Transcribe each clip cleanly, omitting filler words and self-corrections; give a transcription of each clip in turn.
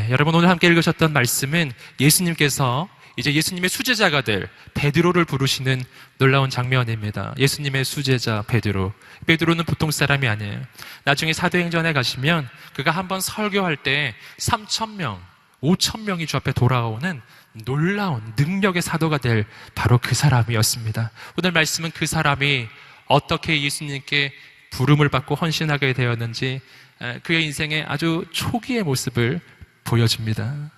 여러분 오늘 함께 읽으셨던 말씀은 예수님께서 이제 예수님의 수제자가 될 베드로를 부르시는 놀라운 장면입니다. 예수님의 수제자 베드로. 베드로는 보통 사람이 아니에요. 나중에 사도행전에 가시면 그가 한번 설교할 때 3,000명, 5,000명이 주 앞에 돌아오는 놀라운 능력의 사도가 될 바로 그 사람이었습니다. 오늘 말씀은 그 사람이 어떻게 예수님께 부름을 받고 헌신하게 되었는지 그의 인생의 아주 초기의 모습을 보여줍니다.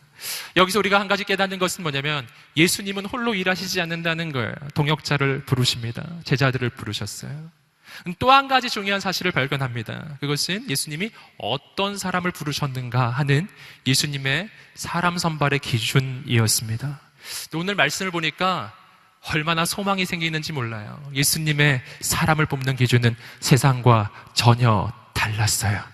여기서 우리가 한 가지 깨닫는 것은 뭐냐면 예수님은 홀로 일하시지 않는다는 거예요. 동역자를 부르십니다. 제자들을 부르셨어요. 또 한 가지 중요한 사실을 발견합니다. 그것은 예수님이 어떤 사람을 부르셨는가 하는 예수님의 사람 선발의 기준이었습니다. 오늘 말씀을 보니까 얼마나 소망이 생기는지 몰라요. 예수님의 사람을 뽑는 기준은 세상과 전혀 달랐어요.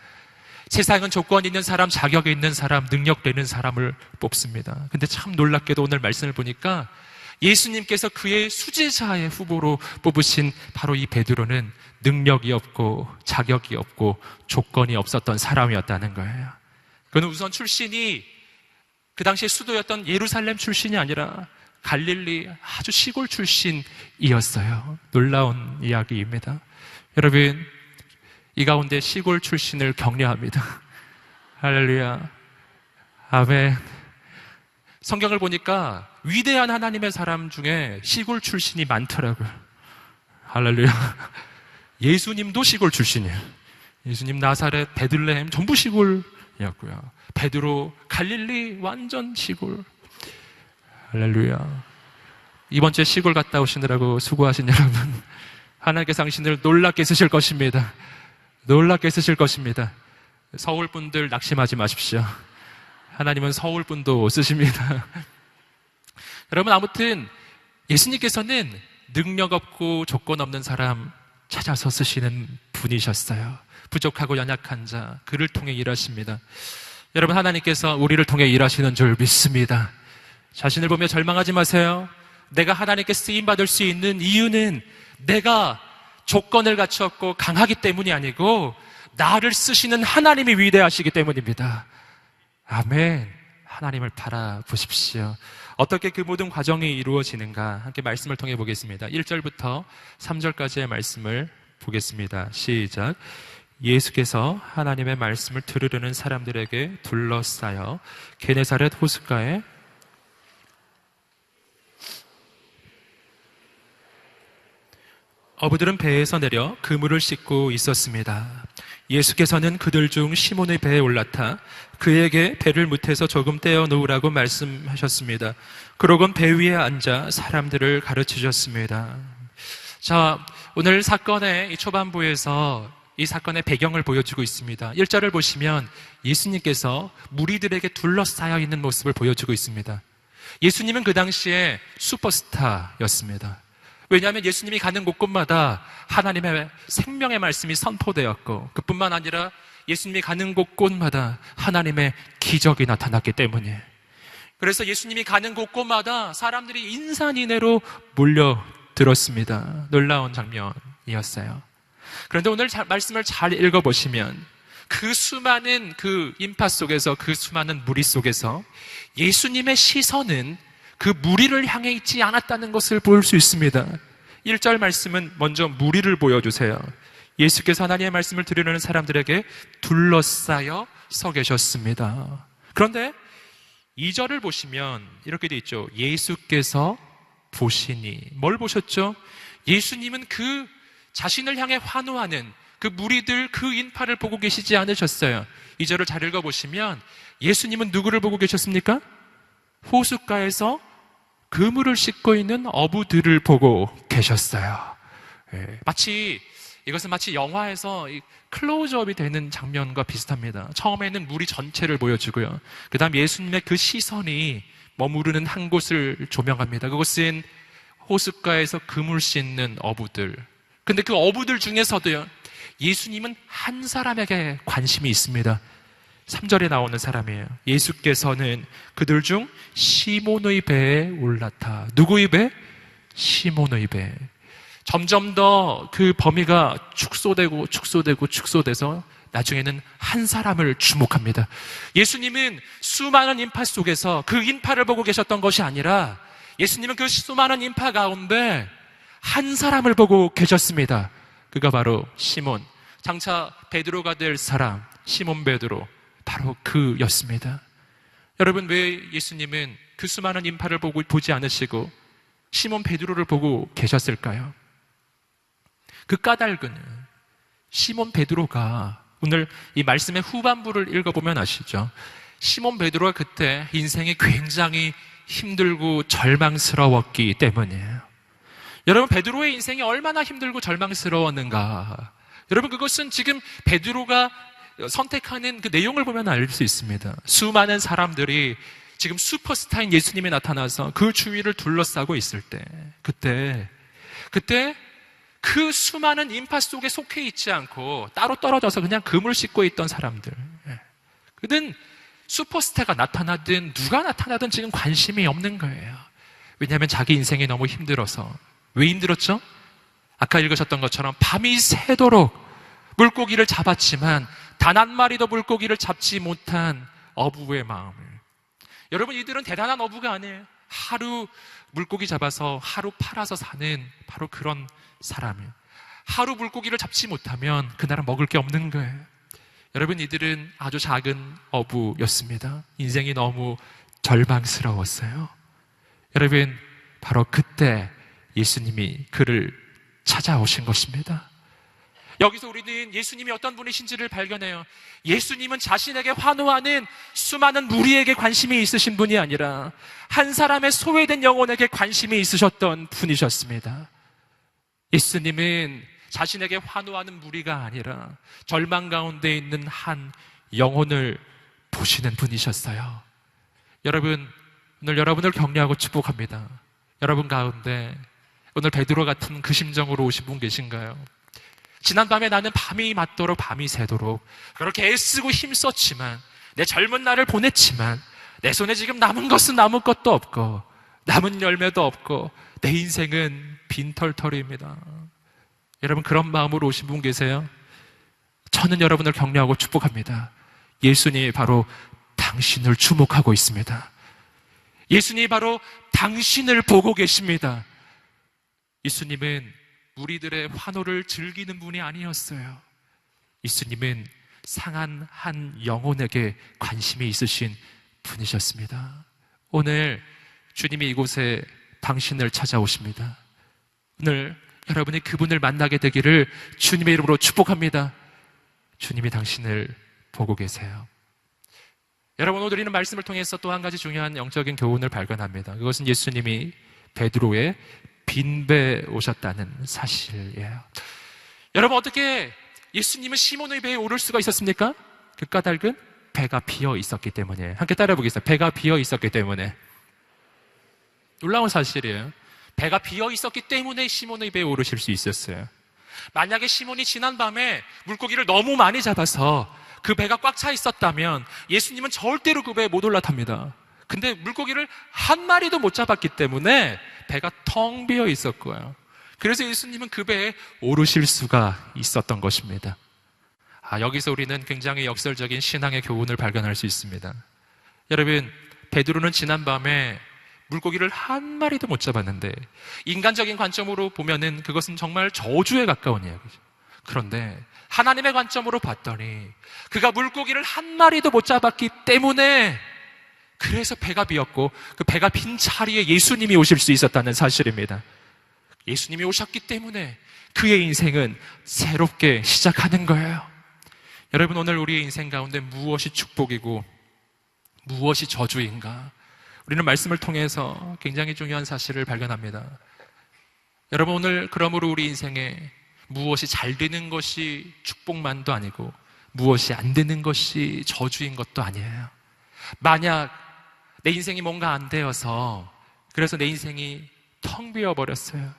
세상은 조건 있는 사람, 자격 있는 사람, 능력 되는 사람을 뽑습니다. 근데 참 놀랍게도 오늘 말씀을 보니까 예수님께서 그의 수제자의 후보로 뽑으신 바로 이 베드로는 능력이 없고 자격이 없고 조건이 없었던 사람이었다는 거예요. 그는 우선 출신이 그 당시에 수도였던 예루살렘 출신이 아니라 갈릴리 아주 시골 출신이었어요. 놀라운 이야기입니다. 여러분, 이 가운데 시골 출신을 격려합니다. 할렐루야. 아멘. 성경을 보니까 위대한 하나님의 사람 중에 시골 출신이 많더라고요. 할렐루야. 예수님도 시골 출신이에요. 예수님 나사렛, 베들레헴 전부 시골이었고요. 베드로, 갈릴리 완전 시골. 할렐루야. 이번 주에 시골 갔다 오시느라고 수고하신 여러분, 하나님께서 당신을 놀랍게 쓰실 것입니다. 놀랍게 쓰실 것입니다. 서울 분들 낙심하지 마십시오. 하나님은 서울 분도 쓰십니다. 여러분, 아무튼 예수님께서는 능력 없고 조건 없는 사람 찾아서 쓰시는 분이셨어요. 부족하고 연약한 자, 그를 통해 일하십니다. 여러분, 하나님께서 우리를 통해 일하시는 줄 믿습니다. 자신을 보며 절망하지 마세요. 내가 하나님께 쓰임받을 수 있는 이유는 내가 조건을 갖추었고 강하기 때문이 아니고 나를 쓰시는 하나님이 위대하시기 때문입니다. 아멘. 하나님을 바라보십시오. 어떻게 그 모든 과정이 이루어지는가 함께 말씀을 통해 보겠습니다. 1절부터 3절까지의 말씀을 보겠습니다. 시작. 예수께서 하나님의 말씀을 들으려는 사람들에게 둘러싸여 게네사렛 호숫가에 어부들은 배에서 내려 그물을 씻고 있었습니다. 예수께서는 그들 중 시몬의 배에 올라타 그에게 배를 무태서 조금 떼어 놓으라고 말씀하셨습니다. 그러곤 배 위에 앉아 사람들을 가르치셨습니다. 자, 오늘 사건의 이 초반부에서 이 사건의 배경을 보여주고 있습니다. 1절을 보시면 예수님께서 무리들에게 둘러싸여 있는 모습을 보여주고 있습니다. 예수님은 그 당시에 슈퍼스타였습니다. 왜냐하면 예수님이 가는 곳곳마다 하나님의 생명의 말씀이 선포되었고 그뿐만 아니라 예수님이 가는 곳곳마다 하나님의 기적이 나타났기 때문이에요. 그래서 예수님이 가는 곳곳마다 사람들이 인산인해로 몰려들었습니다. 놀라운 장면이었어요. 그런데 오늘 말씀을 잘 읽어보시면 그 수많은 그 인파 속에서, 그 수많은 무리 속에서 예수님의 시선은 그 무리를 향해 있지 않았다는 것을 볼 수 있습니다. 1절 말씀은 먼저 무리를 보여주세요. 예수께서 하나님의 말씀을 들으려는 사람들에게 둘러싸여 서 계셨습니다. 그런데 2절을 보시면 이렇게 돼 있죠. 예수께서 보시니. 뭘 보셨죠? 예수님은 그 자신을 향해 환호하는 그 무리들, 그 인파를 보고 계시지 않으셨어요. 2절을 잘 읽어보시면 예수님은 누구를 보고 계셨습니까? 호숫가에서 그물을 씻고 있는 어부들을 보고 계셨어요. 이것은 마치 영화에서 클로즈업이 되는 장면과 비슷합니다. 처음에는 무리 전체를 보여주고요. 그 다음 예수님의 그 시선이 머무르는 한 곳을 조명합니다. 그것은 호숫가에서 그물 씻는 어부들. 근데 그 어부들 중에서도요, 예수님은 한 사람에게 관심이 있습니다. 3절에 나오는 사람이에요. 예수께서는 그들 중 시몬의 배에 올라타. 누구의 배? 시몬의 배. 점점 더 그 범위가 축소돼서 나중에는 한 사람을 주목합니다. 예수님은 수많은 인파 속에서 그 인파를 보고 계셨던 것이 아니라 예수님은 그 수많은 인파 가운데 한 사람을 보고 계셨습니다. 그가 바로 시몬, 장차 베드로가 될 사람, 시몬 베드로, 바로 그였습니다. 여러분, 왜 예수님은 그 수많은 인파를 보지 않으시고 시몬 베드로를 보고 계셨을까요? 그 까닭은 시몬 베드로가, 오늘 이 말씀의 후반부를 읽어보면 아시죠? 시몬 베드로가 그때 인생이 굉장히 힘들고 절망스러웠기 때문이에요. 여러분, 베드로의 인생이 얼마나 힘들고 절망스러웠는가? 여러분, 그것은 지금 베드로가 선택하는 그 내용을 보면 알 수 있습니다. 수많은 사람들이 지금 슈퍼스타인 예수님이 나타나서 그 주위를 둘러싸고 있을 때, 그때 그 수많은 인파 속에 속해 있지 않고 따로 떨어져서 그냥 금을 씻고 있던 사람들, 그는 슈퍼스타가 나타나든 누가 나타나든 지금 관심이 없는 거예요. 왜냐하면 자기 인생이 너무 힘들어서. 왜 힘들었죠? 아까 읽으셨던 것처럼 밤이 새도록 물고기를 잡았지만 단 한 마리도 물고기를 잡지 못한 어부의 마음을. 여러분, 이들은 대단한 어부가 아니에요. 하루 물고기 잡아서 하루 팔아서 사는 바로 그런 사람이에요. 하루 물고기를 잡지 못하면 그날은 먹을 게 없는 거예요. 여러분, 이들은 아주 작은 어부였습니다. 인생이 너무 절망스러웠어요. 여러분, 바로 그때 예수님이 그를 찾아오신 것입니다. 여기서 우리는 예수님이 어떤 분이신지를 발견해요. 예수님은 자신에게 환호하는 수많은 무리에게 관심이 있으신 분이 아니라 한 사람의 소외된 영혼에게 관심이 있으셨던 분이셨습니다. 예수님은 자신에게 환호하는 무리가 아니라 절망 가운데 있는 한 영혼을 보시는 분이셨어요. 여러분, 오늘 여러분을 격려하고 축복합니다. 여러분 가운데 오늘 베드로 같은 그 심정으로 오신 분 계신가요? 지난밤에 나는 밤이 맞도록 밤이 새도록 그렇게 애쓰고 힘썼지만, 내 젊은 날을 보냈지만 내 손에 지금 남은 것은 남은 것도 없고 남은 열매도 없고 내 인생은 빈털터리입니다. 여러분, 그런 마음으로 오신 분 계세요? 저는 여러분을 격려하고 축복합니다. 예수님이 바로 당신을 주목하고 있습니다. 예수님이 바로 당신을 보고 계십니다. 예수님은 우리들의 환호를 즐기는 분이 아니었어요. 예수님은 상한 한 영혼에게 관심이 있으신 분이셨습니다. 오늘 주님이 이곳에 당신을 찾아오십니다. 오늘 여러분이 그분을 만나게 되기를 주님의 이름으로 축복합니다. 주님이 당신을 보고 계세요. 여러분, 오늘 드리는 말씀을 통해서 또 한 가지 중요한 영적인 교훈을 발견합니다. 그것은 예수님이 베드로의 빈배에 오셨다는 사실이에요. 여러분, 어떻게 예수님은 시몬의 배에 오를 수가 있었습니까? 그 까닭은 배가 비어 있었기 때문이에요. 함께 따라해 보겠습니다. 배가 비어 있었기 때문에. 놀라운 사실이에요. 배가 비어 있었기 때문에 시몬의 배에 오르실 수 있었어요. 만약에 시몬이 지난밤에 물고기를 너무 많이 잡아서 그 배가 꽉 차 있었다면 예수님은 절대로 그 배에 못 올라탑니다. 근데 물고기를 한 마리도 못 잡았기 때문에 배가 텅 비어 있었고요. 그래서 예수님은 그 배에 오르실 수가 있었던 것입니다. 여기서 우리는 굉장히 역설적인 신앙의 교훈을 발견할 수 있습니다. 여러분, 베드로는 지난밤에 물고기를 한 마리도 못 잡았는데 인간적인 관점으로 보면은 그것은 정말 저주에 가까운 이야기죠. 그런데 하나님의 관점으로 봤더니 그가 물고기를 한 마리도 못 잡았기 때문에, 그래서 배가 비었고 그 배가 빈 자리에 예수님이 오실 수 있었다는 사실입니다. 예수님이 오셨기 때문에 그의 인생은 새롭게 시작하는 거예요. 여러분, 오늘 우리의 인생 가운데 무엇이 축복이고 무엇이 저주인가? 우리는 말씀을 통해서 굉장히 중요한 사실을 발견합니다. 여러분, 오늘 그러므로 우리 인생에 무엇이 잘 되는 것이 축복만도 아니고 무엇이 안 되는 것이 저주인 것도 아니에요. 만약 내 인생이 뭔가 안 되어서, 그래서 내 인생이 텅 비어버렸어요.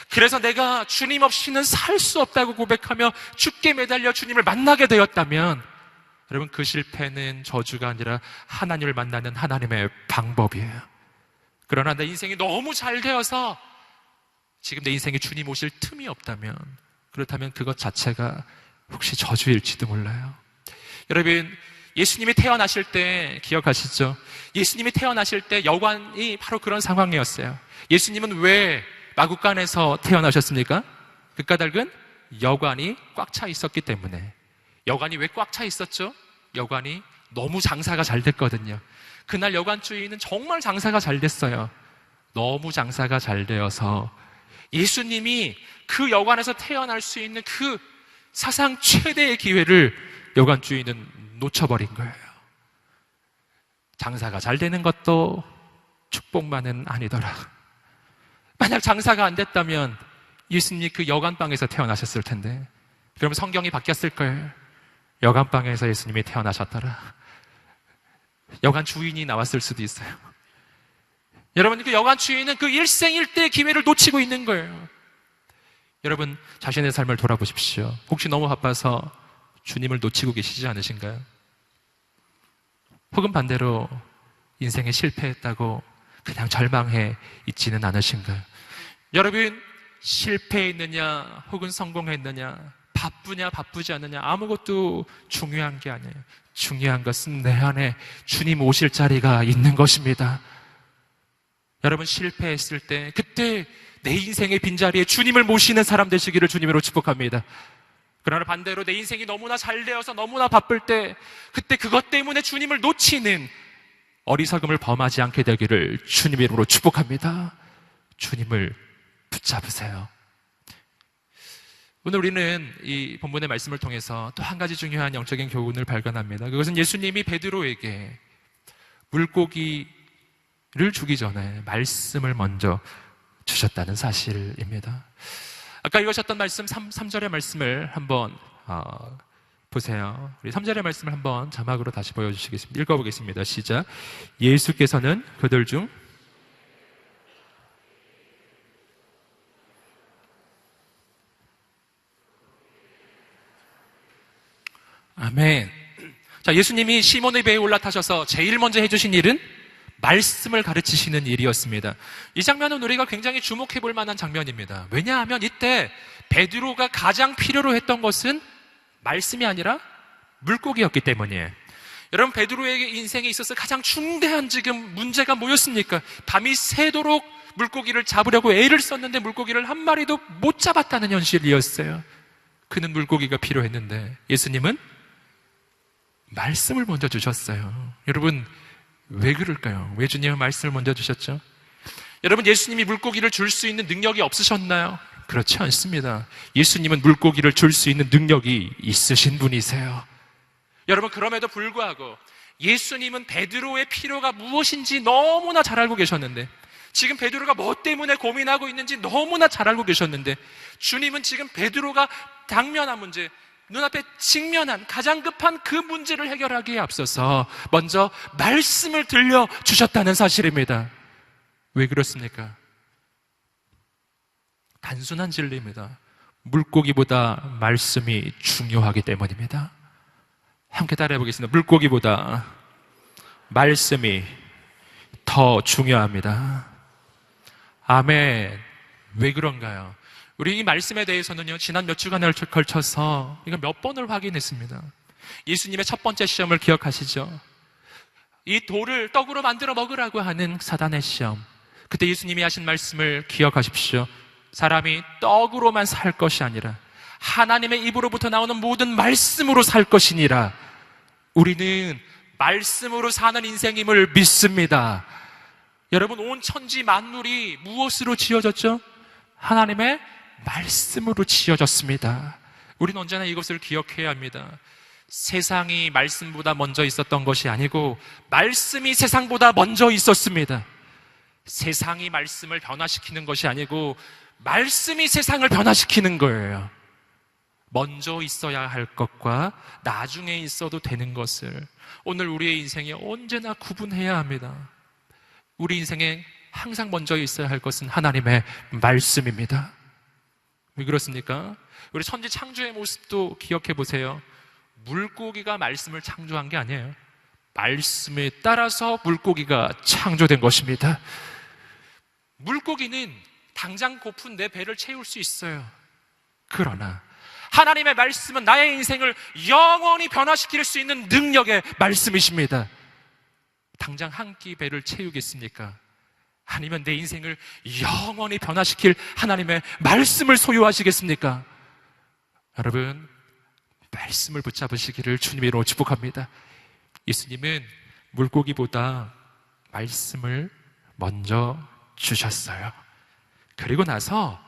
그래서 내가 주님 없이는 살 수 없다고 고백하며 죽게 매달려 주님을 만나게 되었다면, 여러분, 그 실패는 저주가 아니라 하나님을 만나는 하나님의 방법이에요. 그러나 내 인생이 너무 잘 되어서 지금 내 인생에 주님 오실 틈이 없다면, 그렇다면 그것 자체가 혹시 저주일지도 몰라요. 여러분, 예수님이 태어나실 때 기억하시죠? 예수님이 태어나실 때 여관이 바로 그런 상황이었어요. 예수님은 왜 마구간에서 태어나셨습니까? 그 까닭은 여관이 꽉 차 있었기 때문에. 여관이 왜 꽉 차 있었죠? 여관이 너무 장사가 잘 됐거든요. 그날 여관 주인은 정말 장사가 잘 됐어요. 너무 장사가 잘 되어서 예수님이 그 여관에서 태어날 수 있는 그 사상 최대의 기회를 여관 주인은 놓쳐버린 거예요. 장사가 잘 되는 것도 축복만은 아니더라. 만약 장사가 안 됐다면 예수님이 그 여관방에서 태어나셨을 텐데, 그럼 성경이 바뀌었을 거예요. 여관방에서 예수님이 태어나셨더라. 여관 주인이 나왔을 수도 있어요. 여러분, 그 여관 주인은 그 일생일대의 기회를 놓치고 있는 거예요. 여러분, 자신의 삶을 돌아보십시오. 혹시 너무 바빠서 주님을 놓치고 계시지 않으신가요? 혹은 반대로 인생에 실패했다고 그냥 절망해 있지는 않으신가요? 여러분, 실패했느냐 혹은 성공했느냐, 바쁘냐 바쁘지 않느냐, 아무것도 중요한 게 아니에요. 중요한 것은 내 안에 주님 오실 자리가 있는 것입니다. 여러분, 실패했을 때 그때 내 인생의 빈자리에 주님을 모시는 사람 되시기를 주님으로 축복합니다. 그러나 반대로 내 인생이 너무나 잘 되어서 너무나 바쁠 때, 그때 그것 때문에 주님을 놓치는 어리석음을 범하지 않게 되기를 주님 이름으로 축복합니다. 주님을 붙잡으세요. 오늘 우리는 이 본문의 말씀을 통해서 또 한 가지 중요한 영적인 교훈을 발견합니다. 그것은 예수님이 베드로에게 물고기를 주기 전에 말씀을 먼저 주셨다는 사실입니다. 아까 읽으셨던 말씀 3절의 말씀을 한번 보세요. 우리 3절의 말씀을 한번 자막으로 다시 보여주시겠습니다. 읽어보겠습니다. 시작. 예수께서는 그들 중 아멘. 자, 예수님이 시몬의 배에 올라타셔서 제일 먼저 해주신 일은 말씀을 가르치시는 일이었습니다. 이 장면은 우리가 굉장히 주목해 볼 만한 장면입니다. 왜냐하면 이때 베드로가 가장 필요로 했던 것은 말씀이 아니라 물고기였기 때문이에요. 여러분, 베드로의 인생에 있어서 가장 중대한 지금 문제가 뭐였습니까? 밤이 새도록 물고기를 잡으려고 애를 썼는데 물고기를 한 마리도 못 잡았다는 현실이었어요. 그는 물고기가 필요했는데 예수님은 말씀을 먼저 주셨어요. 여러분, 왜 그럴까요? 왜 주님은 말씀을 먼저 주셨죠? 여러분, 예수님이 물고기를 줄 수 있는 능력이 없으셨나요? 그렇지 않습니다. 예수님은 물고기를 줄 수 있는 능력이 있으신 분이세요. 여러분, 그럼에도 불구하고 예수님은 베드로의 필요가 무엇인지 너무나 잘 알고 계셨는데, 지금 베드로가 뭐 때문에 고민하고 있는지 너무나 잘 알고 계셨는데, 주님은 지금 베드로가 당면한 문제, 눈앞에 직면한 가장 급한 그 문제를 해결하기에 앞서서 먼저 말씀을 들려주셨다는 사실입니다. 왜 그렇습니까? 단순한 진리입니다. 물고기보다 말씀이 중요하기 때문입니다. 함께 따라해 보겠습니다. 물고기보다 말씀이 더 중요합니다. 아멘. 왜 그런가요? 우리 이 말씀에 대해서는요, 지난 몇 주간에 걸쳐서 이거 몇 번을 확인했습니다. 예수님의 첫 번째 시험을 기억하시죠? 이 돌을 떡으로 만들어 먹으라고 하는 사단의 시험. 그때 예수님이 하신 말씀을 기억하십시오. 사람이 떡으로만 살 것이 아니라 하나님의 입으로부터 나오는 모든 말씀으로 살 것이니라. 우리는 말씀으로 사는 인생임을 믿습니다. 여러분, 온 천지 만물이 무엇으로 지어졌죠? 하나님의 말씀으로 지어졌습니다. 우리는 언제나 이것을 기억해야 합니다. 세상이 말씀보다 먼저 있었던 것이 아니고 말씀이 세상보다 먼저 있었습니다. 세상이 말씀을 변화시키는 것이 아니고 말씀이 세상을 변화시키는 거예요. 먼저 있어야 할 것과 나중에 있어도 되는 것을 오늘 우리의 인생에 언제나 구분해야 합니다. 우리 인생에 항상 먼저 있어야 할 것은 하나님의 말씀입니다. 왜 그렇습니까? 우리 천지 창조의 모습도 기억해 보세요. 물고기가 말씀을 창조한 게 아니에요. 말씀에 따라서 물고기가 창조된 것입니다. 물고기는 당장 고픈 내 배를 채울 수 있어요. 그러나 하나님의 말씀은 나의 인생을 영원히 변화시킬 수 있는 능력의 말씀이십니다. 당장 한 끼 배를 채우겠습니까? 아니면 내 인생을 영원히 변화시킬 하나님의 말씀을 소유하시겠습니까? 여러분, 말씀을 붙잡으시기를 주님으로 축복합니다. 예수님은 물고기보다 말씀을 먼저 주셨어요. 그리고 나서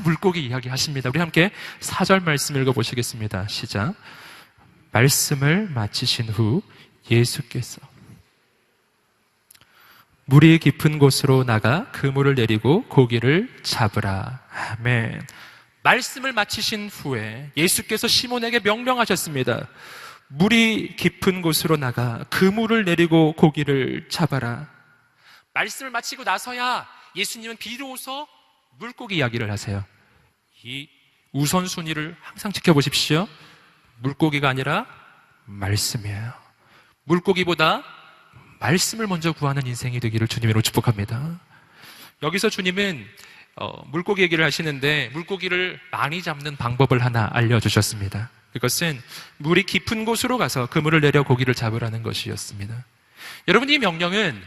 물고기 이야기 하십니다. 우리 함께 4절 말씀 읽어보시겠습니다. 시작. 말씀을 마치신 후 예수께서 물이 깊은 곳으로 나가 그물을 내리고 고기를 잡으라. 아멘. 말씀을 마치신 후에 예수께서 시몬에게 명령하셨습니다. 물이 깊은 곳으로 나가 그물을 내리고 고기를 잡아라. 말씀을 마치고 나서야 예수님은 비로소 물고기 이야기를 하세요. 이 우선순위를 항상 지켜보십시오. 물고기가 아니라 말씀이에요. 물고기보다 말씀을 먼저 구하는 인생이 되기를 주님으로 축복합니다. 여기서 주님은 물고기 얘기를 하시는데 물고기를 많이 잡는 방법을 하나 알려주셨습니다. 그것은 물이 깊은 곳으로 가서 그물을 내려 고기를 잡으라는 것이었습니다. 여러분, 이 명령은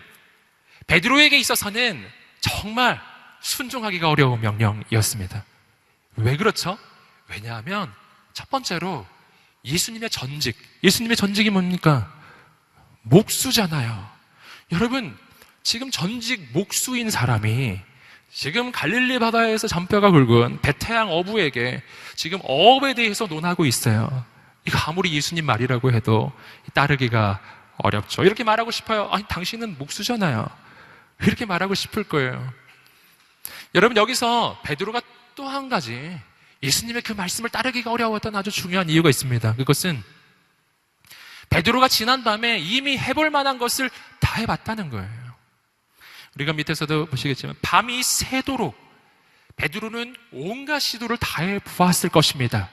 베드로에게 있어서는 정말 순종하기가 어려운 명령이었습니다. 왜 그렇죠? 왜냐하면 첫 번째로 예수님의 전직이 뭡니까? 목수잖아요. 여러분, 지금 전직 목수인 사람이 지금 갈릴리 바다에서 잔뼈가 굵은 베테랑 어부에게 지금 어업에 대해서 논하고 있어요. 이거 아무리 예수님 말이라고 해도 따르기가 어렵죠. 이렇게 말하고 싶어요. 아니, 당신은 목수잖아요. 이렇게 말하고 싶을 거예요. 여러분, 여기서 베드로가 또 한 가지 예수님의 그 말씀을 따르기가 어려웠던 아주 중요한 이유가 있습니다. 그것은 베드로가 지난 밤에 이미 해볼 만한 것을 다 해봤다는 거예요. 우리가 밑에서도 보시겠지만 밤이 새도록 베드로는 온갖 시도를 다 해보았을 것입니다.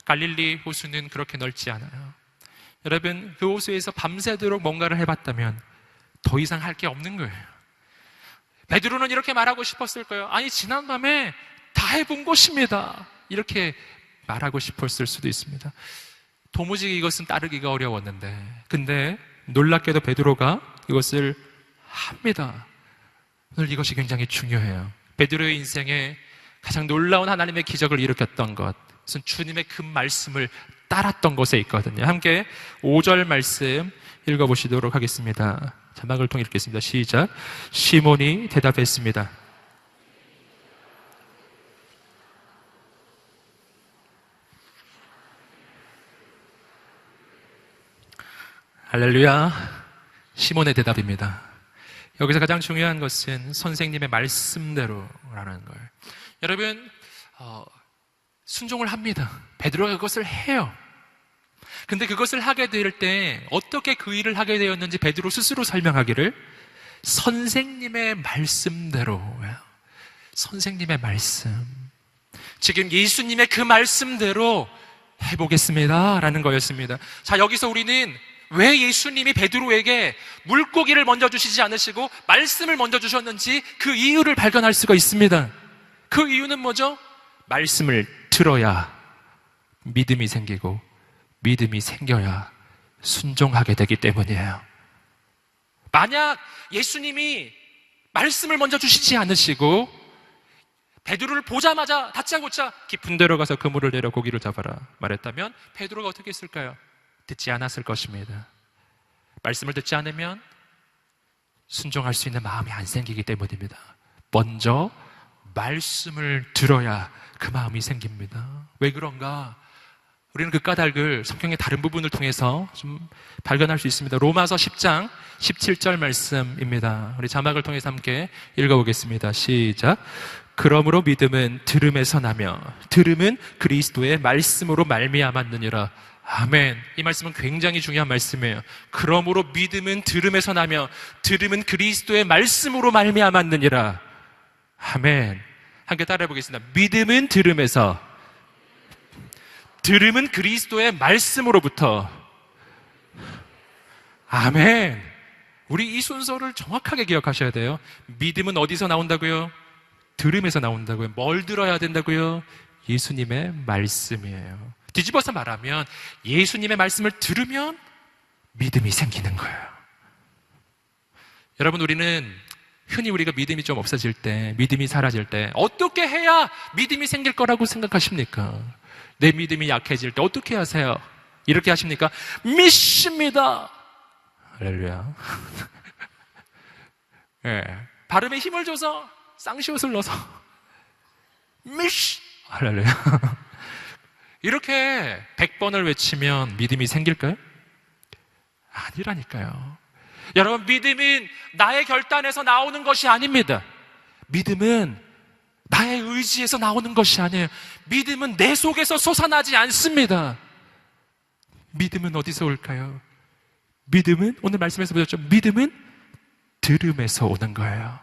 갈릴리 호수는 그렇게 넓지 않아요. 여러분, 그 호수에서 밤새도록 뭔가를 해봤다면 더 이상 할 게 없는 거예요. 베드로는 이렇게 말하고 싶었을 거예요. 아니, 지난밤에 다 해본 것입니다. 이렇게 말하고 싶었을 수도 있습니다. 도무지 이것은 따르기가 어려웠는데, 근데 놀랍게도 베드로가 이것을 합니다. 오늘 이것이 굉장히 중요해요. 베드로의 인생에 가장 놀라운 하나님의 기적을 일으켰던 것은 주님의 그 말씀을 따랐던 것에 있거든요. 함께 5절 말씀 읽어보시도록 하겠습니다. 자막을 통해 읽겠습니다. 시작. 시몬이 대답했습니다. 할렐루야. 시몬의 대답입니다. 여기서 가장 중요한 것은 선생님의 말씀대로라는 거예요. 여러분, 순종을 합니다. 베드로가 그것을 해요. 근데 그것을 하게 될 때 어떻게 그 일을 하게 되었는지 베드로 스스로 설명하기를 선생님의 말씀대로예요. 선생님의 말씀. 지금 예수님의 그 말씀대로 해보겠습니다 라는 거였습니다. 자, 여기서 우리는 왜 예수님이 베드로에게 물고기를 먼저 주시지 않으시고 말씀을 먼저 주셨는지 그 이유를 발견할 수가 있습니다. 그 이유는 뭐죠? 말씀을 들어야 믿음이 생기고 믿음이 생겨야 순종하게 되기 때문이에요. 만약 예수님이 말씀을 먼저 주시지 않으시고 베드로를 보자마자 다짜고짜 깊은 데로 가서 그물을 내려 고기를 잡아라 말했다면 베드로가 어떻게 했을까요? 듣지 않았을 것입니다. 말씀을 듣지 않으면 순종할 수 있는 마음이 안 생기기 때문입니다. 먼저 말씀을 들어야 그 마음이 생깁니다. 왜 그런가? 우리는 그 까닭을 성경의 다른 부분을 통해서 좀 발견할 수 있습니다. 로마서 10장 17절 말씀입니다. 우리 자막을 통해서 함께 읽어보겠습니다. 시작. 그러므로 믿음은 들음에서 나며 들음은 그리스도의 말씀으로 말미암았느니라. 아멘. 이 말씀은 굉장히 중요한 말씀이에요. 그러므로 믿음은 들음에서 나며 들음은 그리스도의 말씀으로 말미암았느니라. 아멘. 함께 따라해 보겠습니다. 믿음은 들음에서, 들음은 그리스도의 말씀으로부터. 아멘. 우리 이 순서를 정확하게 기억하셔야 돼요. 믿음은 어디서 나온다고요? 들음에서 나온다고요. 뭘 들어야 된다고요? 예수님의 말씀이에요. 뒤집어서 말하면 예수님의 말씀을 들으면 믿음이 생기는 거예요. 여러분, 우리는 흔히 우리가 믿음이 좀 없어질 때, 믿음이 사라질 때 어떻게 해야 믿음이 생길 거라고 생각하십니까? 내 믿음이 약해질 때 어떻게 하세요? 이렇게 하십니까? 믿습니다. 할렐루야. 네. 발음에 힘을 줘서 쌍시옷을 넣어서 할렐루야. 이렇게 100번을 외치면 믿음이 생길까요? 아니라니까요. 여러분, 믿음은 나의 결단에서 나오는 것이 아닙니다. 믿음은 나의 의지에서 나오는 것이 아니에요. 믿음은 내 속에서 솟아나지 않습니다. 믿음은 어디서 올까요? 믿음은, 오늘 말씀에서 보셨죠? 믿음은 들음에서 오는 거예요.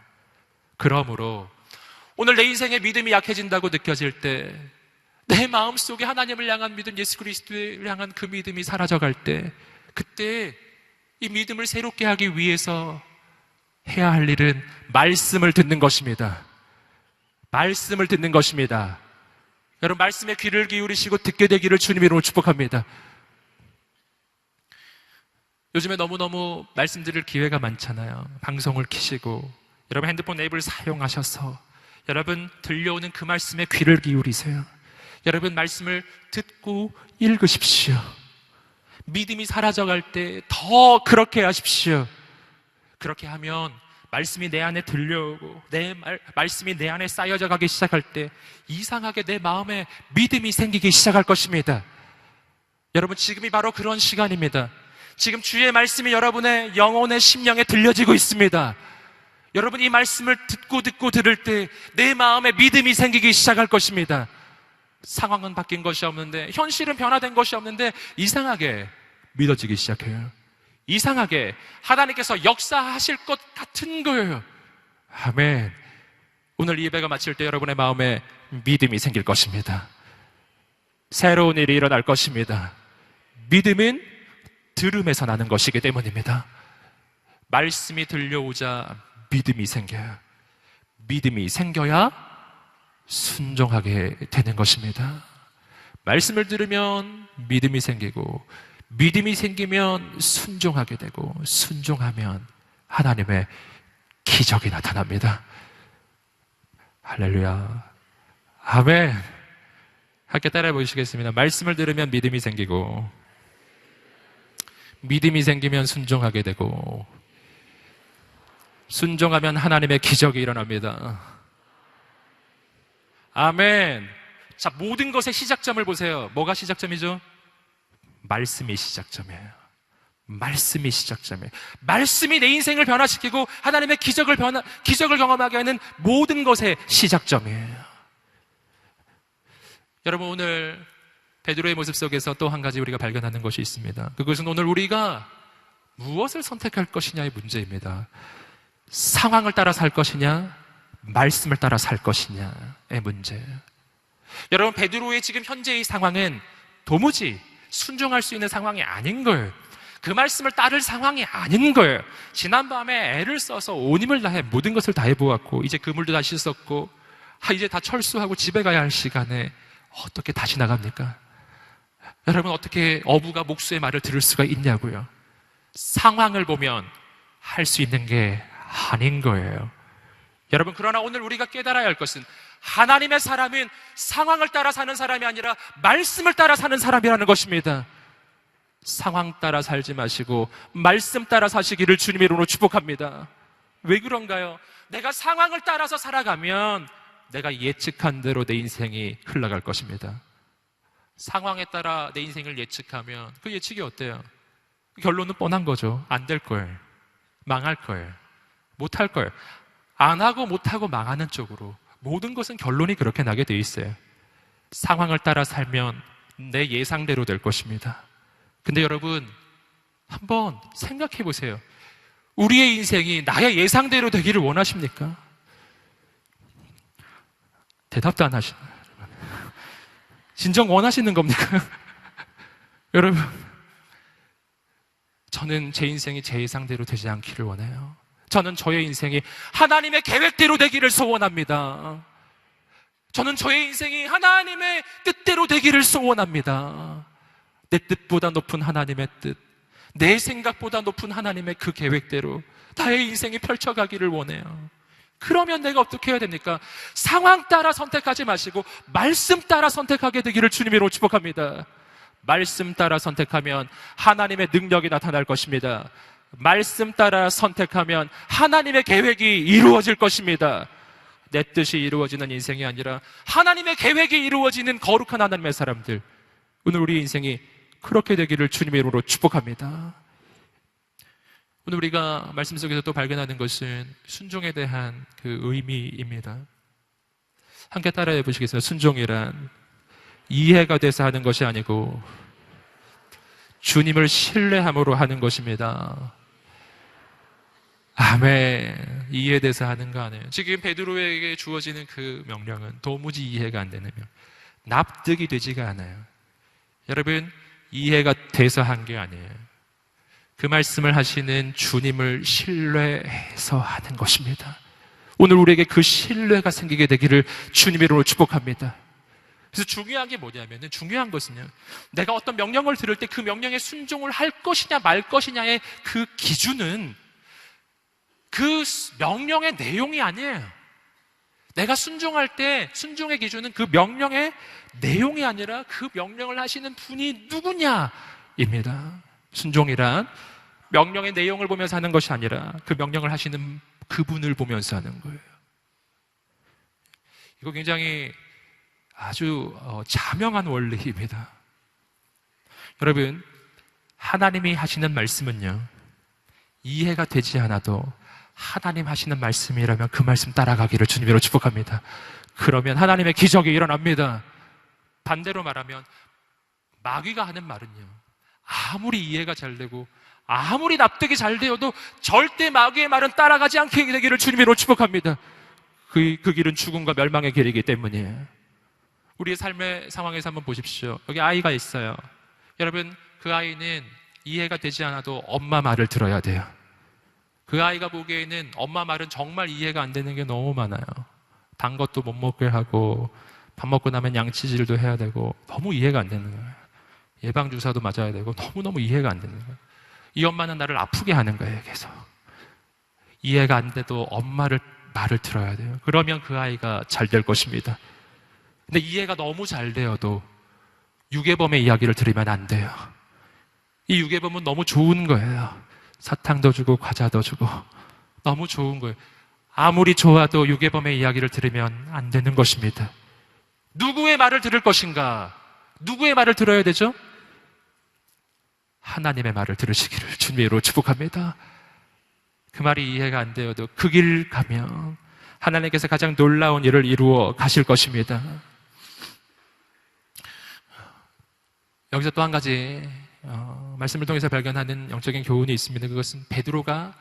그러므로 오늘 내 인생에 믿음이 약해진다고 느껴질 때, 내 마음속에 하나님을 향한 믿음, 예수 그리스도를 향한 그 믿음이 사라져갈 때, 그때 이 믿음을 새롭게 하기 위해서 해야 할 일은 말씀을 듣는 것입니다. 말씀을 듣는 것입니다. 여러분, 말씀에 귀를 기울이시고 듣게 되기를 주님 이름으로 축복합니다. 요즘에 너무너무 말씀드릴 기회가 많잖아요. 방송을 켜시고 여러분 핸드폰 앱을 사용하셔서 여러분 들려오는 그 말씀에 귀를 기울이세요. 여러분, 말씀을 듣고 읽으십시오. 믿음이 사라져갈 때 더 그렇게 하십시오. 그렇게 하면 말씀이 내 안에 들려오고 말씀이 내 안에 쌓여져 가기 시작할 때 이상하게 내 마음에 믿음이 생기기 시작할 것입니다. 여러분, 지금이 바로 그런 시간입니다. 지금 주의 말씀이 여러분의 영혼의 심령에 들려지고 있습니다. 여러분, 이 말씀을 듣고 들을 때 내 마음에 믿음이 생기기 시작할 것입니다. 상황은 바뀐 것이 없는데, 현실은 변화된 것이 없는데 이상하게 믿어지기 시작해요. 이상하게 하나님께서 역사하실 것 같은 거예요. 아멘. 오늘 이 예배가 마칠 때 여러분의 마음에 믿음이 생길 것입니다. 새로운 일이 일어날 것입니다. 믿음은 들음에서 나는 것이기 때문입니다. 말씀이 들려오자 믿음이 생겨요. 믿음이 생겨야 순종하게 되는 것입니다. 말씀을 들으면 믿음이 생기고, 믿음이 생기면 순종하게 되고, 순종하면 하나님의 기적이 나타납니다. 할렐루야. 아멘. 함께 따라해 보시겠습니다. 말씀을 들으면 믿음이 생기고, 믿음이 생기면 순종하게 되고, 순종하면 하나님의 기적이 일어납니다. 아멘. 자, 모든 것의 시작점을 보세요. 뭐가 시작점이죠? 말씀이 시작점이에요. 말씀이 시작점이에요. 말씀이 내 인생을 변화시키고 하나님의 기적을 경험하게 하는 모든 것의 시작점이에요. 여러분, 오늘 베드로의 모습 속에서 또 한 가지 우리가 발견하는 것이 있습니다. 그것은 오늘 우리가 무엇을 선택할 것이냐의 문제입니다. 상황을 따라 살 것이냐, 말씀을 따라 살 것이냐의 문제예요. 여러분, 베드로의 지금 현재의 상황은 도무지 순종할 수 있는 상황이 아닌 거예요. 그 말씀을 따를 상황이 아닌 거예요. 지난밤에 애를 써서 온 힘을 다해 모든 것을 다 해보았고, 이제 그물도 다 씻었고, 이제 다 철수하고 집에 가야 할 시간에 어떻게 다시 나갑니까? 여러분, 어떻게 어부가 목수의 말을 들을 수가 있냐고요. 상황을 보면 할 수 있는 게 아닌 거예요. 여러분, 그러나 오늘 우리가 깨달아야 할 것은 하나님의 사람은 상황을 따라 사는 사람이 아니라 말씀을 따라 사는 사람이라는 것입니다. 상황 따라 살지 마시고 말씀 따라 사시기를 주님의 이름으로 축복합니다. 왜 그런가요? 내가 상황을 따라서 살아가면 내가 예측한 대로 내 인생이 흘러갈 것입니다. 상황에 따라 내 인생을 예측하면 그 예측이 어때요? 결론은 뻔한 거죠. 안 될 걸, 망할 걸, 못할 걸. 안 하고 못하고 망하는 쪽으로 모든 것은 결론이 그렇게 나게 돼 있어요. 상황을 따라 살면 내 예상대로 될 것입니다. 근데 여러분, 한번 생각해 보세요. 우리의 인생이 나의 예상대로 되기를 원하십니까? 대답도 안 하시나요? 진정 원하시는 겁니까? 여러분, 저는 제 인생이 제 예상대로 되지 않기를 원해요. 저는 저의 인생이 하나님의 계획대로 되기를 소원합니다. 저는 저의 인생이 하나님의 뜻대로 되기를 소원합니다. 내 뜻보다 높은 하나님의 뜻, 내 생각보다 높은 하나님의 그 계획대로 나의 인생이 펼쳐가기를 원해요. 그러면 내가 어떻게 해야 됩니까? 상황 따라 선택하지 마시고 말씀 따라 선택하게 되기를 주님으로 축복합니다. 말씀 따라 선택하면 하나님의 능력이 나타날 것입니다. 말씀 따라 선택하면 하나님의 계획이 이루어질 것입니다. 내 뜻이 이루어지는 인생이 아니라 하나님의 계획이 이루어지는 거룩한 하나님의 사람들, 오늘 우리 인생이 그렇게 되기를 주님의 이름으로 축복합니다. 오늘 우리가 말씀 속에서 또 발견하는 것은 순종에 대한 그 의미입니다. 함께 따라해 보시겠어요? 순종이란 이해가 돼서 하는 것이 아니고 주님을 신뢰함으로 하는 것입니다. 아멘. 이해돼서 하는 거 아니에요. 지금 베드로에게 주어지는 그 명령은 도무지 이해가 안 되는 명, 납득이 되지가 않아요. 여러분, 이해가 돼서 한 게 아니에요. 그 말씀을 하시는 주님을 신뢰해서 하는 것입니다. 오늘 우리에게 그 신뢰가 생기게 되기를 주님의 이름으로 축복합니다. 그래서 중요한 게 뭐냐면은, 중요한 것은요, 내가 어떤 명령을 들을 때 그 명령에 순종을 할 것이냐 말 것이냐의 그 기준은 그 명령의 내용이 아니에요. 내가 순종할 때 순종의 기준은 그 명령의 내용이 아니라 그 명령을 하시는 분이 누구냐입니다. 순종이란 명령의 내용을 보면서 하는 것이 아니라 그 명령을 하시는 그분을 보면서 하는 거예요. 이거 굉장히 아주 자명한 원리입니다. 여러분, 하나님이 하시는 말씀은요, 이해가 되지 않아도 하나님 하시는 말씀이라면 그 말씀 따라가기를 주님으로 축복합니다. 그러면 하나님의 기적이 일어납니다. 반대로 말하면 마귀가 하는 말은요, 아무리 이해가 잘 되고 아무리 납득이 잘 되어도 절대 마귀의 말은 따라가지 않게 되기를 주님으로 축복합니다. 그 길은 죽음과 멸망의 길이기 때문이에요. 우리의 삶의 상황에서 한번 보십시오. 여기 아이가 있어요. 여러분, 그 아이는 이해가 되지 않아도 엄마 말을 들어야 돼요. 그 아이가 보기에는 엄마 말은 정말 이해가 안 되는 게 너무 많아요. 단 것도 못 먹게 하고 밥 먹고 나면 양치질도 해야 되고 너무 이해가 안 되는 거예요. 예방주사도 맞아야 되고 너무너무 이해가 안 되는 거예요. 이 엄마는 나를 아프게 하는 거예요. 계속 이해가 안 돼도 엄마를 말을 들어야 돼요. 그러면 그 아이가 잘 될 것입니다. 근데 이해가 너무 잘 되어도 유괴범의 이야기를 들으면 안 돼요. 이 유괴범은 너무 좋은 거예요. 사탕도 주고 과자도 주고 너무 좋은 거예요. 아무리 좋아도 유괴범의 이야기를 들으면 안 되는 것입니다. 누구의 말을 들을 것인가? 누구의 말을 들어야 되죠? 하나님의 말을 들으시기를 주님으로 축복합니다. 그 말이 이해가 안 되어도 그 길 가면 하나님께서 가장 놀라운 일을 이루어 가실 것입니다. 여기서 또 한 가지 말씀을 통해서 발견하는 영적인 교훈이 있습니다. 그것은 베드로가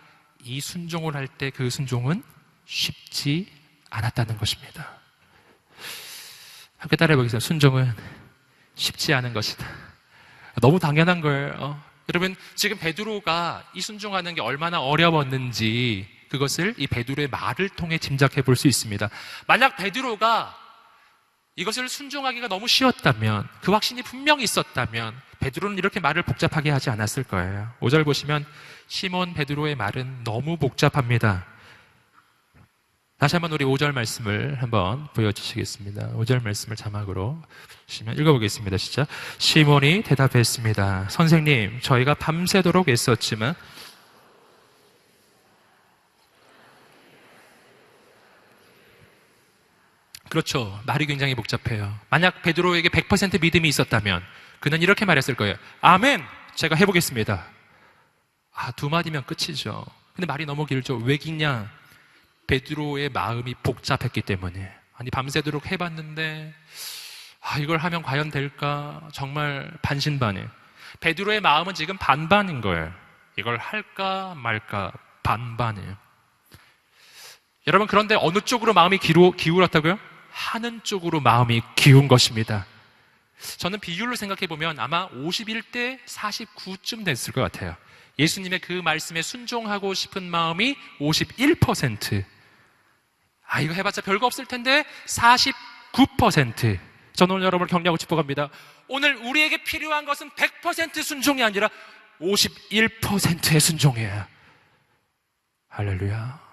이 순종을 할 때 그 순종은 쉽지 않았다는 것입니다. 함께 따라해 보겠습니다. 순종은 쉽지 않은 것이다. 너무 당연한 거예요. 여러분, 지금 베드로가 이 순종하는 게 얼마나 어려웠는지 그것을 이 베드로의 말을 통해 짐작해 볼 수 있습니다. 만약 베드로가 이것을 순종하기가 너무 쉬웠다면, 그 확신이 분명히 있었다면 베드로는 이렇게 말을 복잡하게 하지 않았을 거예요. 5절 보시면 시몬 베드로의 말은 너무 복잡합니다. 다시 한번 우리 5절 말씀을 한번 보여주시겠습니다. 5절 말씀을 자막으로 읽어보겠습니다. 시작. 시몬이 대답했습니다. 선생님, 저희가 밤새도록 애썼지만 그렇죠. 말이 굉장히 복잡해요. 만약 베드로에게 100% 믿음이 있었다면 그는 이렇게 말했을 거예요. 아멘! 제가 해보겠습니다. 두 마디면 끝이죠. 근데 말이 너무 길죠. 왜 기냐? 베드로의 마음이 복잡했기 때문에. 아니, 밤새도록 해봤는데 이걸 하면 과연 될까? 정말 반신반의. 베드로의 마음은 지금 반반인 거예요. 이걸 할까 말까 반반이에요. 여러분, 그런데 어느 쪽으로 마음이 기울었다고요? 하는 쪽으로 마음이 기운 것입니다. 저는 비율로 생각해 보면 아마 51대 49쯤 됐을 것 같아요. 예수님의 그 말씀에 순종하고 싶은 마음이 51%. 이거 해봤자 별거 없을 텐데 49%. 저는 오늘 여러분을 격려하고 축복합니다. 오늘 우리에게 필요한 것은 100% 순종이 아니라 51%의 순종이에요. 할렐루야.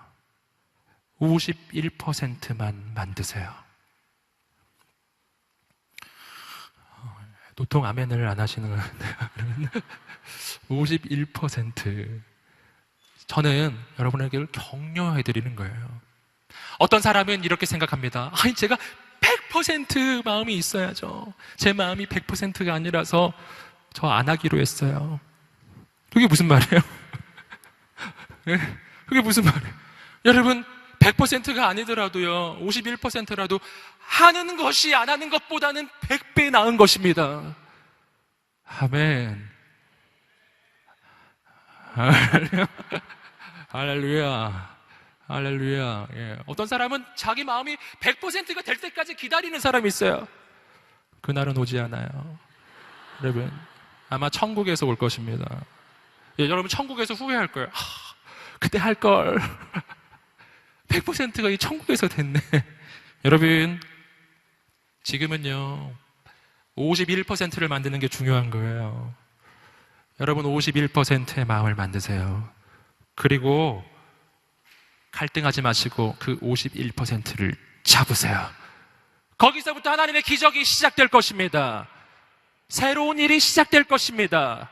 51%만 만드세요. 도통 아멘을 안 하시는 것 같아요. 51%. 저는 여러분에게 격려해 드리는 거예요. 어떤 사람은 이렇게 생각합니다. 제가 100% 마음이 있어야죠. 제 마음이 100%가 아니라서 저 안 하기로 했어요. 그게 무슨 말이에요? 그게 무슨 말이에요? 여러분, 100%가 아니더라도요, 51%라도 하는 것이 안 하는 것보다는 100배 나은 것입니다. 아멘. 할렐루야. 할렐루야. 예. 어떤 사람은 자기 마음이 100%가 될 때까지 기다리는 사람이 있어요. 그날은 오지 않아요. 여러분, 아마 천국에서 올 것입니다. 예, 여러분, 천국에서 후회할 거예요. 그때 할 걸. 100%가 이 천국에서 됐네. 여러분, 지금은요, 51%를 만드는 게 중요한 거예요. 여러분, 51%의 마음을 만드세요. 그리고 갈등하지 마시고 그 51%를 잡으세요. 거기서부터 하나님의 기적이 시작될 것입니다. 새로운 일이 시작될 것입니다.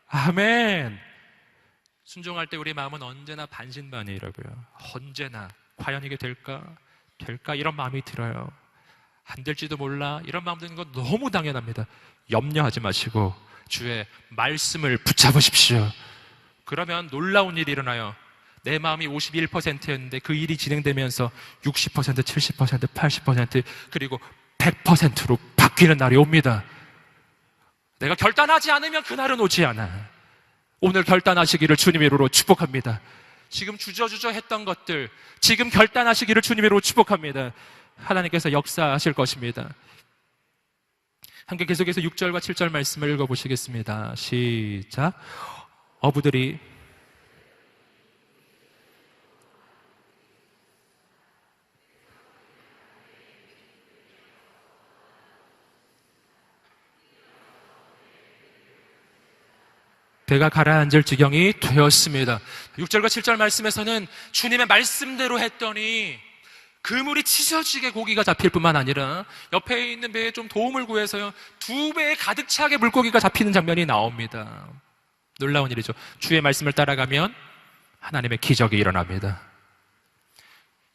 아멘. 순종할 때 우리 마음은 언제나 반신반의라고요. 언제나 과연 이게 될까? 이런 마음이 들어요. 안 될지도 몰라. 이런 마음 드는 건 너무 당연합니다. 염려하지 마시고 주의 말씀을 붙잡으십시오. 그러면 놀라운 일이 일어나요. 내 마음이 51%였는데 그 일이 진행되면서 60%, 70%, 80% 그리고 100%로 바뀌는 날이 옵니다. 내가 결단하지 않으면 그날은 오지 않아. 오늘 결단하시기를 주님의 이름으로 축복합니다. 지금 주저주저 했던 것들, 지금 결단하시기를 주님의 이름으로 축복합니다. 하나님께서 역사하실 것입니다. 함께 계속해서 6절과 7절 말씀을 읽어보시겠습니다. 시작. 어부들이 배가 가라앉을 지경이 되었습니다. 6절과 7절 말씀에서는 주님의 말씀대로 했더니 그물이 찢어지게 고기가 잡힐 뿐만 아니라 옆에 있는 배에 좀 도움을 구해서요, 2배에 가득 차게 물고기가 잡히는 장면이 나옵니다. 놀라운 일이죠. 주의 말씀을 따라가면 하나님의 기적이 일어납니다.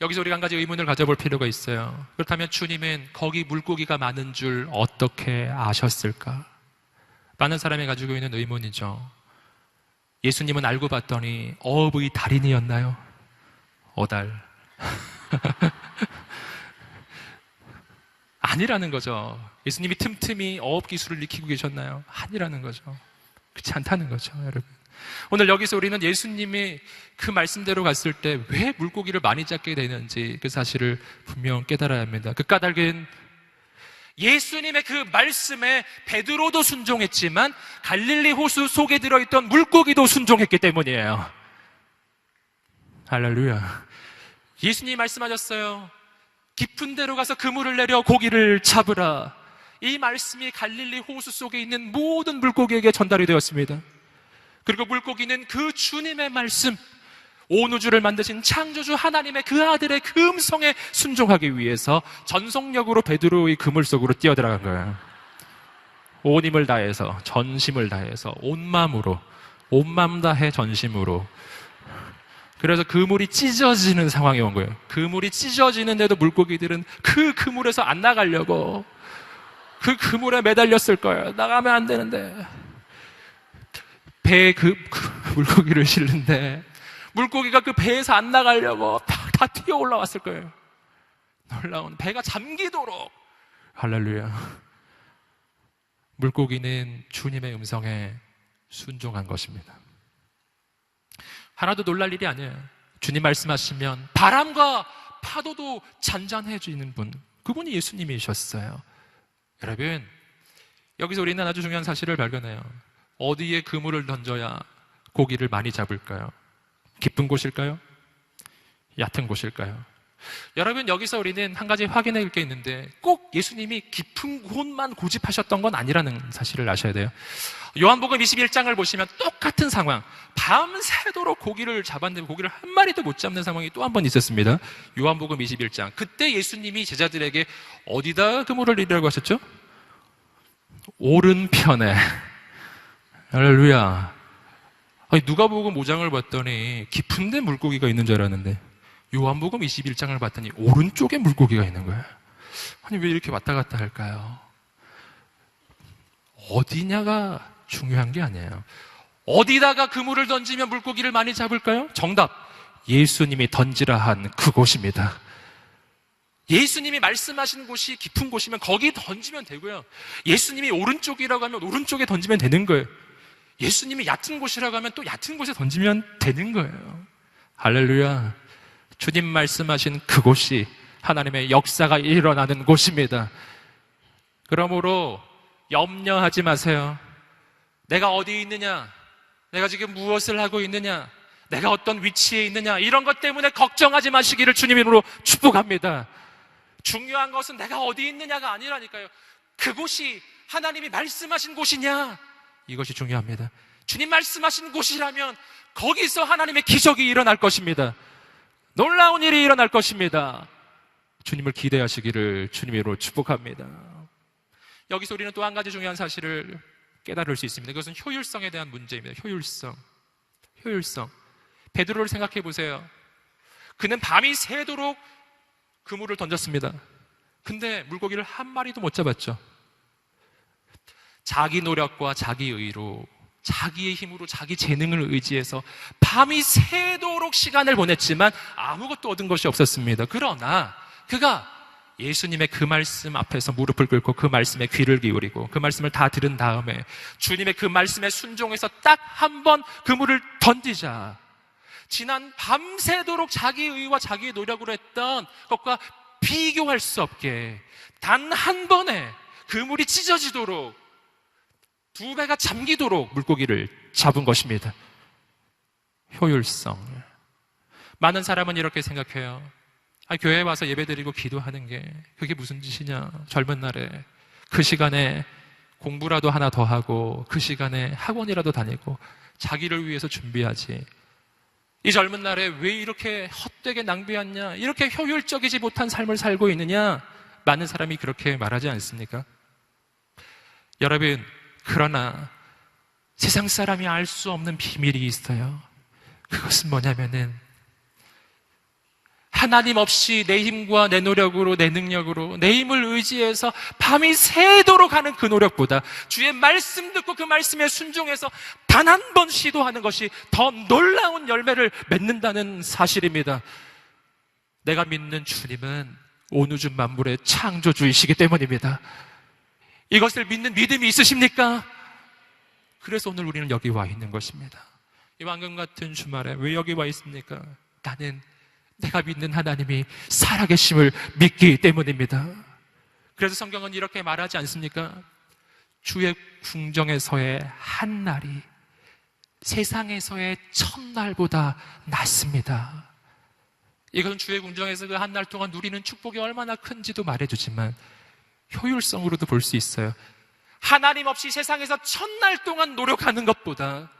여기서 우리가 한 가지 의문을 가져볼 필요가 있어요. 그렇다면 주님은 거기 물고기가 많은 줄 어떻게 아셨을까? 많은 사람이 가지고 있는 의문이죠. 예수님은 알고 봤더니 어업의 달인이었나요? 어달. 아니라는 거죠. 예수님이 틈틈이 어업 기술을 익히고 계셨나요? 아니라는 거죠. 그렇지 않다는 거죠, 여러분. 오늘 여기서 우리는 예수님이 그 말씀대로 갔을 때 왜 물고기를 많이 잡게 되는지 그 사실을 분명 깨달아야 합니다. 그 까닭은 예수님의 그 말씀에 베드로도 순종했지만 갈릴리 호수 속에 들어있던 물고기도 순종했기 때문이에요. 할렐루야. 예수님이 말씀하셨어요. 깊은 데로 가서 그물을 내려 고기를 잡으라. 이 말씀이 갈릴리 호수 속에 있는 모든 물고기에게 전달이 되었습니다. 그리고 물고기는 그 주님의 말씀, 온 우주를 만드신 창조주 하나님의 그 아들의 그 음성에 순종하기 위해서 전속력으로 베드로의 그물 속으로 뛰어들어간 거예요. 온 힘을 다해서, 전심을 다해서, 온 마음으로, 온 마음 다해 전심으로. 그래서 그물이 찢어지는 상황이 온 거예요. 그물이 찢어지는데도 물고기들은 그 그물에서 안 나가려고 그 그물에 매달렸을 거예요. 나가면 안 되는데. 배에 그 물고기를 실는데 물고기가 그 배에서 안 나가려고 다 튀어 올라왔을 거예요. 놀라운, 배가 잠기도록. 할렐루야. 물고기는 주님의 음성에 순종한 것입니다. 하나도 놀랄 일이 아니에요. 주님 말씀하시면 바람과 파도도 잔잔해지는 분, 그분이 예수님이셨어요. 여러분, 여기서 우리는 아주 중요한 사실을 발견해요. 어디에 그물을 던져야 고기를 많이 잡을까요? 깊은 곳일까요? 얕은 곳일까요? 여러분, 여기서 우리는 한 가지 확인할 게 있는데 꼭 예수님이 깊은 곳만 고집하셨던 건 아니라는 사실을 아셔야 돼요. 요한복음 21장을 보시면 똑같은 상황, 밤새도록 고기를 잡았는데 고기를 한 마리도 못 잡는 상황이 또 한 번 있었습니다. 요한복음 21장, 그때 예수님이 제자들에게 어디다 그물을 내리라고 하셨죠? 오른편에. 할렐루야. 아니, 누가복음 5장을 봤더니 깊은데 물고기가 있는 줄 알았는데 요한복음 21장을 봤더니 오른쪽에 물고기가 있는 거예요. 아니, 왜 이렇게 왔다 갔다 할까요? 어디냐가 중요한 게 아니에요. 어디다가 그물을 던지면 물고기를 많이 잡을까요? 정답, 예수님이 던지라 한 그곳입니다. 예수님이 말씀하신 곳이 깊은 곳이면 거기 던지면 되고요. 예수님이 오른쪽이라고 하면 오른쪽에 던지면 되는 거예요. 예수님이 얕은 곳이라고 하면 또 얕은 곳에 던지면 되는 거예요. 할렐루야. 주님 말씀하신 그곳이 하나님의 역사가 일어나는 곳입니다. 그러므로 염려하지 마세요. 내가 어디에 있느냐, 내가 지금 무엇을 하고 있느냐, 내가 어떤 위치에 있느냐, 이런 것 때문에 걱정하지 마시기를 주님 이름으로 축복합니다. 중요한 것은 내가 어디 있느냐가 아니라니까요. 그곳이 하나님이 말씀하신 곳이냐, 이것이 중요합니다. 주님 말씀하신 곳이라면 거기서 하나님의 기적이 일어날 것입니다. 놀라운 일이 일어날 것입니다. 주님을 기대하시기를 주님으로 축복합니다. 여기서 우리는 또 한 가지 중요한 사실을 깨달을 수 있습니다. 그것은 효율성에 대한 문제입니다. 효율성. 베드로를 생각해 보세요. 그는 밤이 새도록 그물을 던졌습니다. 근데 물고기를 한 마리도 못 잡았죠. 자기 노력과 자기 의로, 자기의 힘으로, 자기 재능을 의지해서 밤이 새도록 시간을 보냈지만 아무것도 얻은 것이 없었습니다. 그러나 그가 예수님의 그 말씀 앞에서 무릎을 꿇고 그 말씀에 귀를 기울이고 그 말씀을 다 들은 다음에 주님의 그 말씀에 순종해서 딱 한 번 그물을 던지자, 지난 밤새도록 자기 의와 자기의 노력으로 했던 것과 비교할 수 없게 단 한 번에 그물이 찢어지도록, 두 배가 잠기도록 물고기를 잡은 것입니다. 효율성. 많은 사람은 이렇게 생각해요. 교회에 와서 예배드리고 기도하는 게 그게 무슨 짓이냐. 젊은 날에 그 시간에 공부라도 하나 더 하고 그 시간에 학원이라도 다니고 자기를 위해서 준비하지. 이 젊은 날에 왜 이렇게 헛되게 낭비하냐, 이렇게 효율적이지 못한 삶을 살고 있느냐, 많은 사람이 그렇게 말하지 않습니까? 여러분, 그러나 세상 사람이 알 수 없는 비밀이 있어요. 그것은 뭐냐면은 하나님 없이 내 힘과 내 노력으로, 내 능력으로, 내 힘을 의지해서 밤이 새도록 하는 그 노력보다 주의 말씀 듣고 그 말씀에 순종해서 단 한 번 시도하는 것이 더 놀라운 열매를 맺는다는 사실입니다. 내가 믿는 주님은 온 우주 만물의 창조주이시기 때문입니다. 이것을 믿는 믿음이 있으십니까? 그래서 오늘 우리는 여기 와 있는 것입니다. 이 황금 같은 주말에 왜 여기 와 있습니까? 나는 내가 믿는 하나님이 살아계심을 믿기 때문입니다. 그래서 성경은 이렇게 말하지 않습니까? 주의 궁정에서의 한 날이 세상에서의 첫날보다 낫습니다. 이것은 주의 궁정에서 그 한 날 동안 누리는 축복이 얼마나 큰지도 말해주지만 효율성으로도 볼 수 있어요. 하나님 없이 세상에서 첫날 동안 노력하는 것보다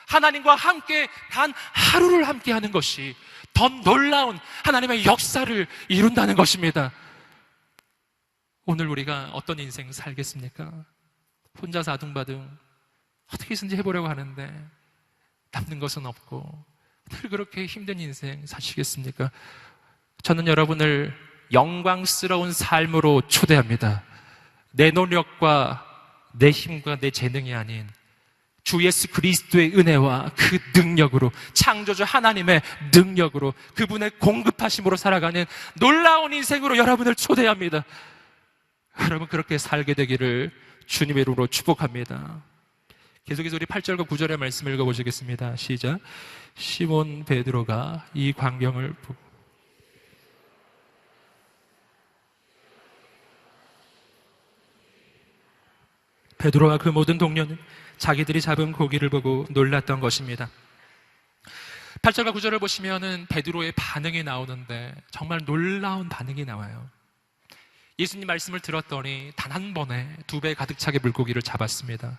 하나님과 함께 단 하루를 함께 하는 것이 더 놀라운 하나님의 역사를 이룬다는 것입니다. 오늘 우리가 어떤 인생 살겠습니까? 혼자서 아둥바둥 어떻게든지 해보려고 하는데 남는 것은 없고 늘 그렇게 힘든 인생 사시겠습니까? 저는 여러분을 영광스러운 삶으로 초대합니다. 내 노력과 내 힘과 내 재능이 아닌 주 예수 그리스도의 은혜와 그 능력으로, 창조주 하나님의 능력으로, 그분의 공급하심으로 살아가는 놀라운 인생으로 여러분을 초대합니다. 여러분 그렇게 살게 되기를 주님의 이름으로 축복합니다. 계속해서 우리 8절과 9절의 말씀을 읽어보시겠습니다. 시작. 시몬 베드로가 이 광경을 보고 베드로와 그 모든 동료는 자기들이 잡은 고기를 보고 놀랐던 것입니다. 8절과 9절을 보시면은 베드로의 반응이 나오는데 정말 놀라운 반응이 나와요. 예수님 말씀을 들었더니 단 한 번에 2배 가득 차게 물고기를 잡았습니다.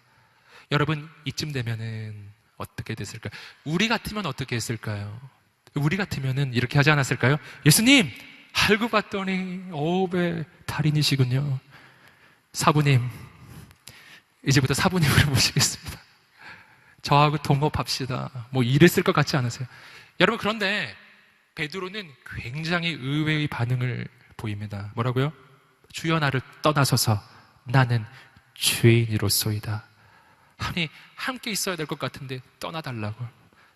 여러분, 이쯤 되면은 어떻게 됐을까요? 우리 같으면 어떻게 했을까요? 우리 같으면은 이렇게 하지 않았을까요? 예수님! 알고 봤더니 5배 달인이시군요. 사부님, 이제부터 사부님을 모시겠습니다. 저하고 동업합시다. 뭐 이랬을 것 같지 않으세요? 여러분, 그런데 베드로는 굉장히 의외의 반응을 보입니다. 뭐라고요? 주여 나를 떠나소서 나는 죄인이로소이다. 아니, 함께 있어야 될 것 같은데 떠나달라고.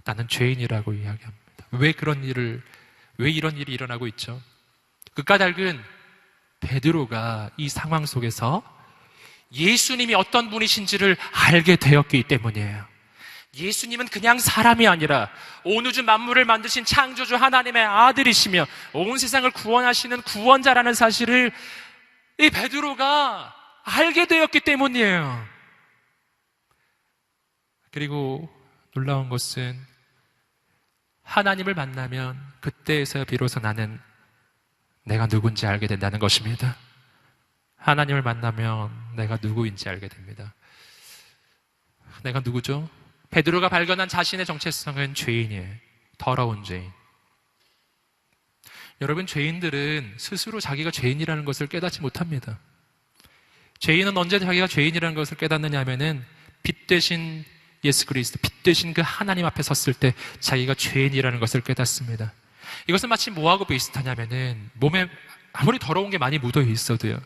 나는 죄인이라고 이야기합니다. 왜 이런 일이 일어나고 있죠? 그 까닭은 베드로가 이 상황 속에서 예수님이 어떤 분이신지를 알게 되었기 때문이에요. 예수님은 그냥 사람이 아니라 온 우주 만물을 만드신 창조주 하나님의 아들이시며 온 세상을 구원하시는 구원자라는 사실을 이 베드로가 알게 되었기 때문이에요. 그리고 놀라운 것은 하나님을 만나면 그때에서 비로소 나는 내가 누군지 알게 된다는 것입니다. 하나님을 만나면 내가 누구인지 알게 됩니다. 내가 누구죠? 베드로가 발견한 자신의 정체성은 죄인이에요. 더러운 죄인. 여러분, 죄인들은 스스로 자기가 죄인이라는 것을 깨닫지 못합니다. 죄인은 언제 자기가 죄인이라는 것을 깨닫느냐 하면은 빛 대신 예수 그리스도, 빛 대신 그 하나님 앞에 섰을 때 자기가 죄인이라는 것을 깨닫습니다. 이것은 마치 뭐하고 비슷하냐면은 몸에 아무리 더러운 게 많이 묻어 있어도요,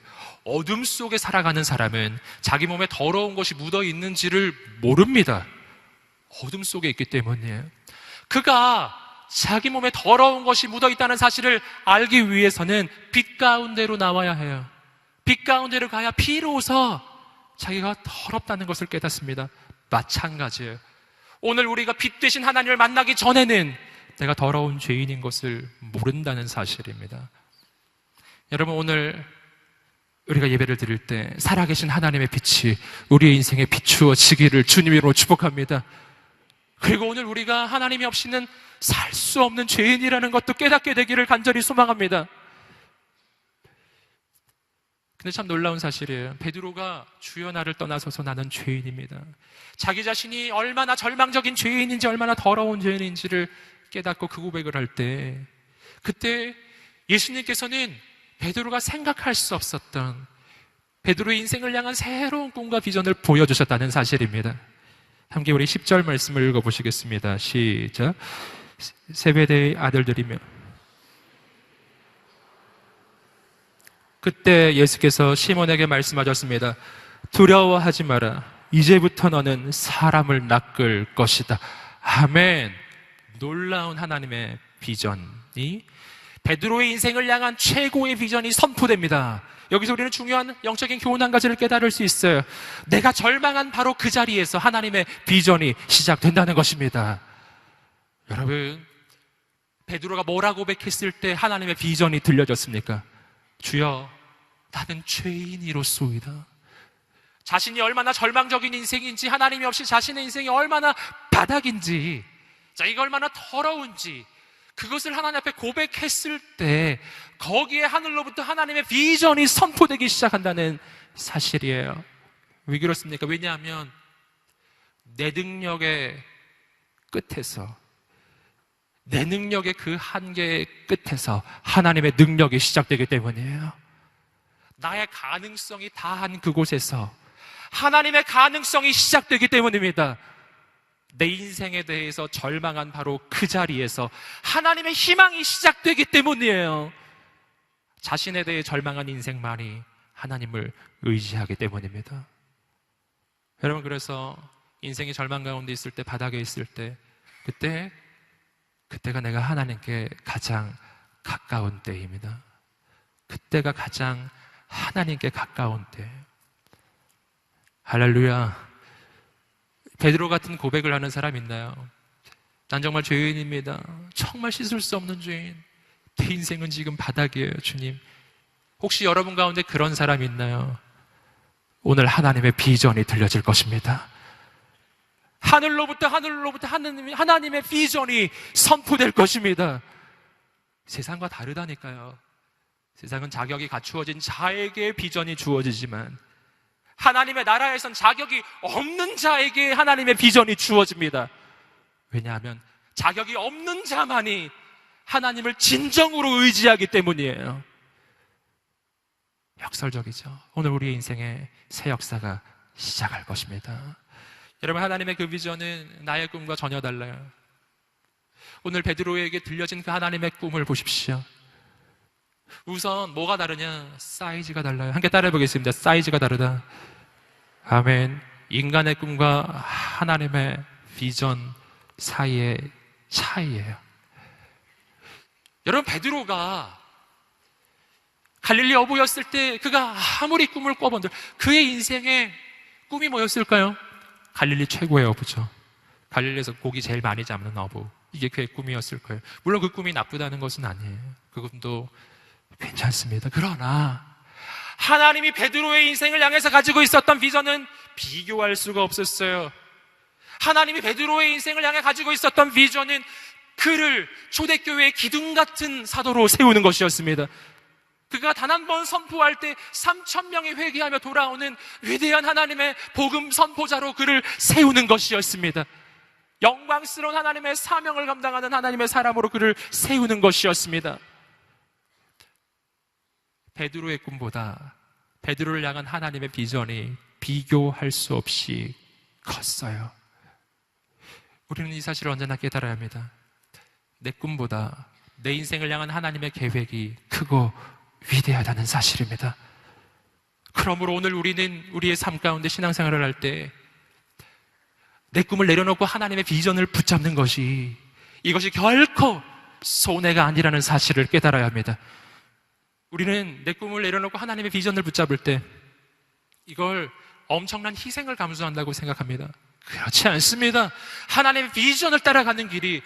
어둠 속에 살아가는 사람은 자기 몸에 더러운 것이 묻어 있는지를 모릅니다. 어둠 속에 있기 때문이에요. 그가 자기 몸에 더러운 것이 묻어 있다는 사실을 알기 위해서는 빛 가운데로 나와야 해요. 빛 가운데로 가야 비로소 자기가 더럽다는 것을 깨닫습니다. 마찬가지예요. 오늘 우리가 빛 되신 하나님을 만나기 전에는 내가 더러운 죄인인 것을 모른다는 사실입니다. 여러분, 오늘 우리가 예배를 드릴 때 살아계신 하나님의 빛이 우리의 인생에 비추어지기를 주님으로 축복합니다. 그리고 오늘 우리가 하나님이 없이는 살 수 없는 죄인이라는 것도 깨닫게 되기를 간절히 소망합니다. 근데 참 놀라운 사실이에요. 베드로가 주여 나를 떠나소서 나는 죄인입니다. 자기 자신이 얼마나 절망적인 죄인인지, 얼마나 더러운 죄인인지를 깨닫고 그 고백을 할 때, 그때 예수님께서는 베드로가 생각할 수 없었던 베드로의 인생을 향한 새로운 꿈과 비전을 보여주셨다는 사실입니다. 함께 우리 10절 말씀을 읽어보시겠습니다. 시작. 세베대의 아들들이며 그때 예수께서 시몬에게 말씀하셨습니다. 두려워하지 마라. 이제부터 너는 사람을 낚을 것이다. 아멘. 놀라운 하나님의 비전이, 베드로의 인생을 향한 최고의 비전이 선포됩니다. 여기서 우리는 중요한 영적인 교훈 한 가지를 깨달을 수 있어요. 내가 절망한 바로 그 자리에서 하나님의 비전이 시작된다는 것입니다. 여러분, 베드로가 뭐라고 고백했을 때 하나님의 비전이 들려졌습니까? 주여, 나는 죄인이로소이다. 자신이 얼마나 절망적인 인생인지, 하나님이 없이 자신의 인생이 얼마나 바닥인지, 자기가 얼마나 더러운지, 그것을 하나님 앞에 고백했을 때 거기에 하늘로부터 하나님의 비전이 선포되기 시작한다는 사실이에요. 왜 그렇습니까? 왜냐하면 내 능력의 끝에서, 내 능력의 그 한계의 끝에서 하나님의 능력이 시작되기 때문이에요. 나의 가능성이 다한 그곳에서 하나님의 가능성이 시작되기 때문입니다. 내 인생에 대해서 절망한 바로 그 자리에서 하나님의 희망이 시작되기 때문이에요. 자신에 대해 절망한 인생만이 하나님을 의지하기 때문입니다. 여러분, 그래서 인생이 절망 가운데 있을 때, 바닥에 있을 때, 그때가 내가 하나님께 가장 가까운 때입니다. 그때가 가장 하나님께 가까운 때. 할렐루야. 베드로 같은 고백을 하는 사람 있나요? 난 정말 죄인입니다. 정말 씻을 수 없는 죄인. 내 인생은 지금 바닥이에요, 주님. 혹시 여러분 가운데 그런 사람 있나요? 오늘 하나님의 비전이 들려질 것입니다. 하늘로부터 하나님의 비전이 선포될 것입니다. 세상과 다르다니까요. 세상은 자격이 갖추어진 자에게 비전이 주어지지만 하나님의 나라에선 자격이 없는 자에게 하나님의 비전이 주어집니다. 왜냐하면 자격이 없는 자만이 하나님을 진정으로 의지하기 때문이에요. 역설적이죠. 오늘 우리의 인생에 새 역사가 시작할 것입니다. 여러분, 하나님의 그 비전은 나의 꿈과 전혀 달라요. 오늘 베드로에게 들려진 그 하나님의 꿈을 보십시오. 우선 뭐가 다르냐? 사이즈가 달라요. 함께 따라해 보겠습니다. 사이즈가 다르다. 아멘. 인간의 꿈과 하나님의 비전 사이의 차이예요. 여러분, 베드로가 갈릴리 어부였을 때 그가 아무리 꿈을 꿔본들 그의 인생의 꿈이 뭐였을까요? 갈릴리 최고의 어부죠. 갈릴리에서 고기 제일 많이 잡는 어부. 이게 그의 꿈이었을 거예요. 물론 그 꿈이 나쁘다는 것은 아니에요. 그 꿈도 괜찮습니다. 그러나 하나님이 베드로의 인생을 향해서 가지고 있었던 비전은 비교할 수가 없었어요. 하나님이 베드로의 인생을 향해 가지고 있었던 비전은 그를 초대교회의 기둥 같은 사도로 세우는 것이었습니다. 그가 단 한 번 선포할 때 3,000명이 회개하며 돌아오는 위대한 하나님의 복음 선포자로 그를 세우는 것이었습니다. 영광스러운 하나님의 사명을 감당하는 하나님의 사람으로 그를 세우는 것이었습니다. 베드로의 꿈보다 베드로를 향한 하나님의 비전이 비교할 수 없이 컸어요. 우리는 이 사실을 언제나 깨달아야 합니다. 내 꿈보다 내 인생을 향한 하나님의 계획이 크고 위대하다는 사실입니다. 그러므로 오늘 우리는 우리의 삶 가운데 신앙생활을 할 때 내 꿈을 내려놓고 하나님의 비전을 붙잡는 것이 이것이 결코 손해가 아니라는 사실을 깨달아야 합니다. 우리는 내 꿈을 내려놓고 하나님의 비전을 붙잡을 때 이걸 엄청난 희생을 감수한다고 생각합니다. 그렇지 않습니다. 하나님의 비전을 따라가는 길이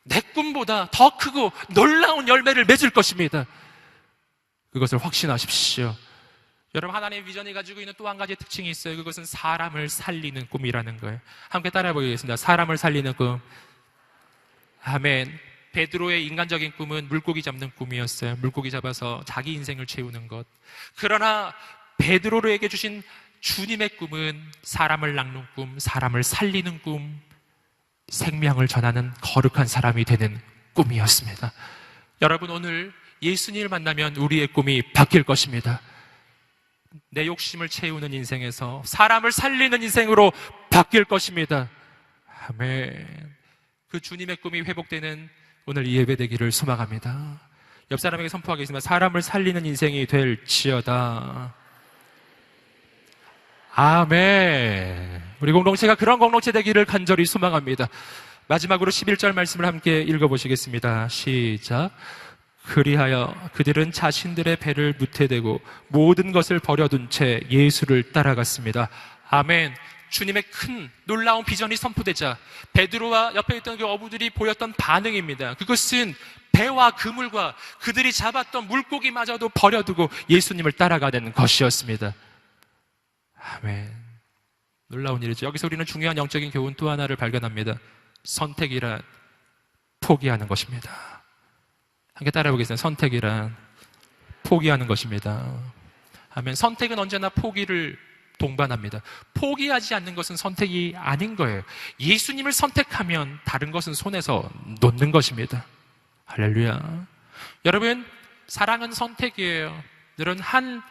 내 꿈보다 더 크고 놀라운 열매를 맺을 것입니다. 그것을 확신하십시오. 여러분, 하나님의 비전이 가지고 있는 또 한 가지 특징이 있어요. 그것은 사람을 살리는 꿈이라는 거예요. 함께 따라해 보겠습니다. 사람을 살리는 꿈. 아멘. 베드로의 인간적인 꿈은 물고기 잡는 꿈이었어요. 물고기 잡아서 자기 인생을 채우는 것. 그러나 베드로에게 주신 주님의 꿈은 사람을 낚는 꿈, 사람을 살리는 꿈, 생명을 전하는 거룩한 사람이 되는 꿈이었습니다. 여러분, 오늘 예수님을 만나면 우리의 꿈이 바뀔 것입니다. 내 욕심을 채우는 인생에서 사람을 살리는 인생으로 바뀔 것입니다. 아멘. 그 주님의 꿈이 회복되는 오늘 이 예배 되기를 소망합니다. 옆 사람에게 선포하겠습니다. 사람을 살리는 인생이 될지어다. 아멘. 우리 공동체가 그런 공동체 되기를 간절히 소망합니다. 마지막으로 11절 말씀을 함께 읽어보시겠습니다. 시작. 그리하여 그들은 자신들의 배를 무태대고 모든 것을 버려둔 채 예수를 따라갔습니다. 아멘. 주님의 큰 놀라운 비전이 선포되자 베드로와 옆에 있던 그 어부들이 보였던 반응입니다. 그것은 배와 그물과 그들이 잡았던 물고기마저도 버려두고 예수님을 따라가는 것이었습니다. 아멘. 놀라운 일이죠. 여기서 우리는 중요한 영적인 교훈 또 하나를 발견합니다. 선택이란 포기하는 것입니다. 함께 따라해보겠습니다. 선택이란 포기하는 것입니다. 아멘. 선택은 언제나 포기를 동반합니다. 포기하지 않는 것은 선택이 아닌 거예요. 예수님을 선택하면 다른 것은 손에서 놓는 것입니다. 할렐루야. 여러분, 사랑은 선택이에요. 여러분, 한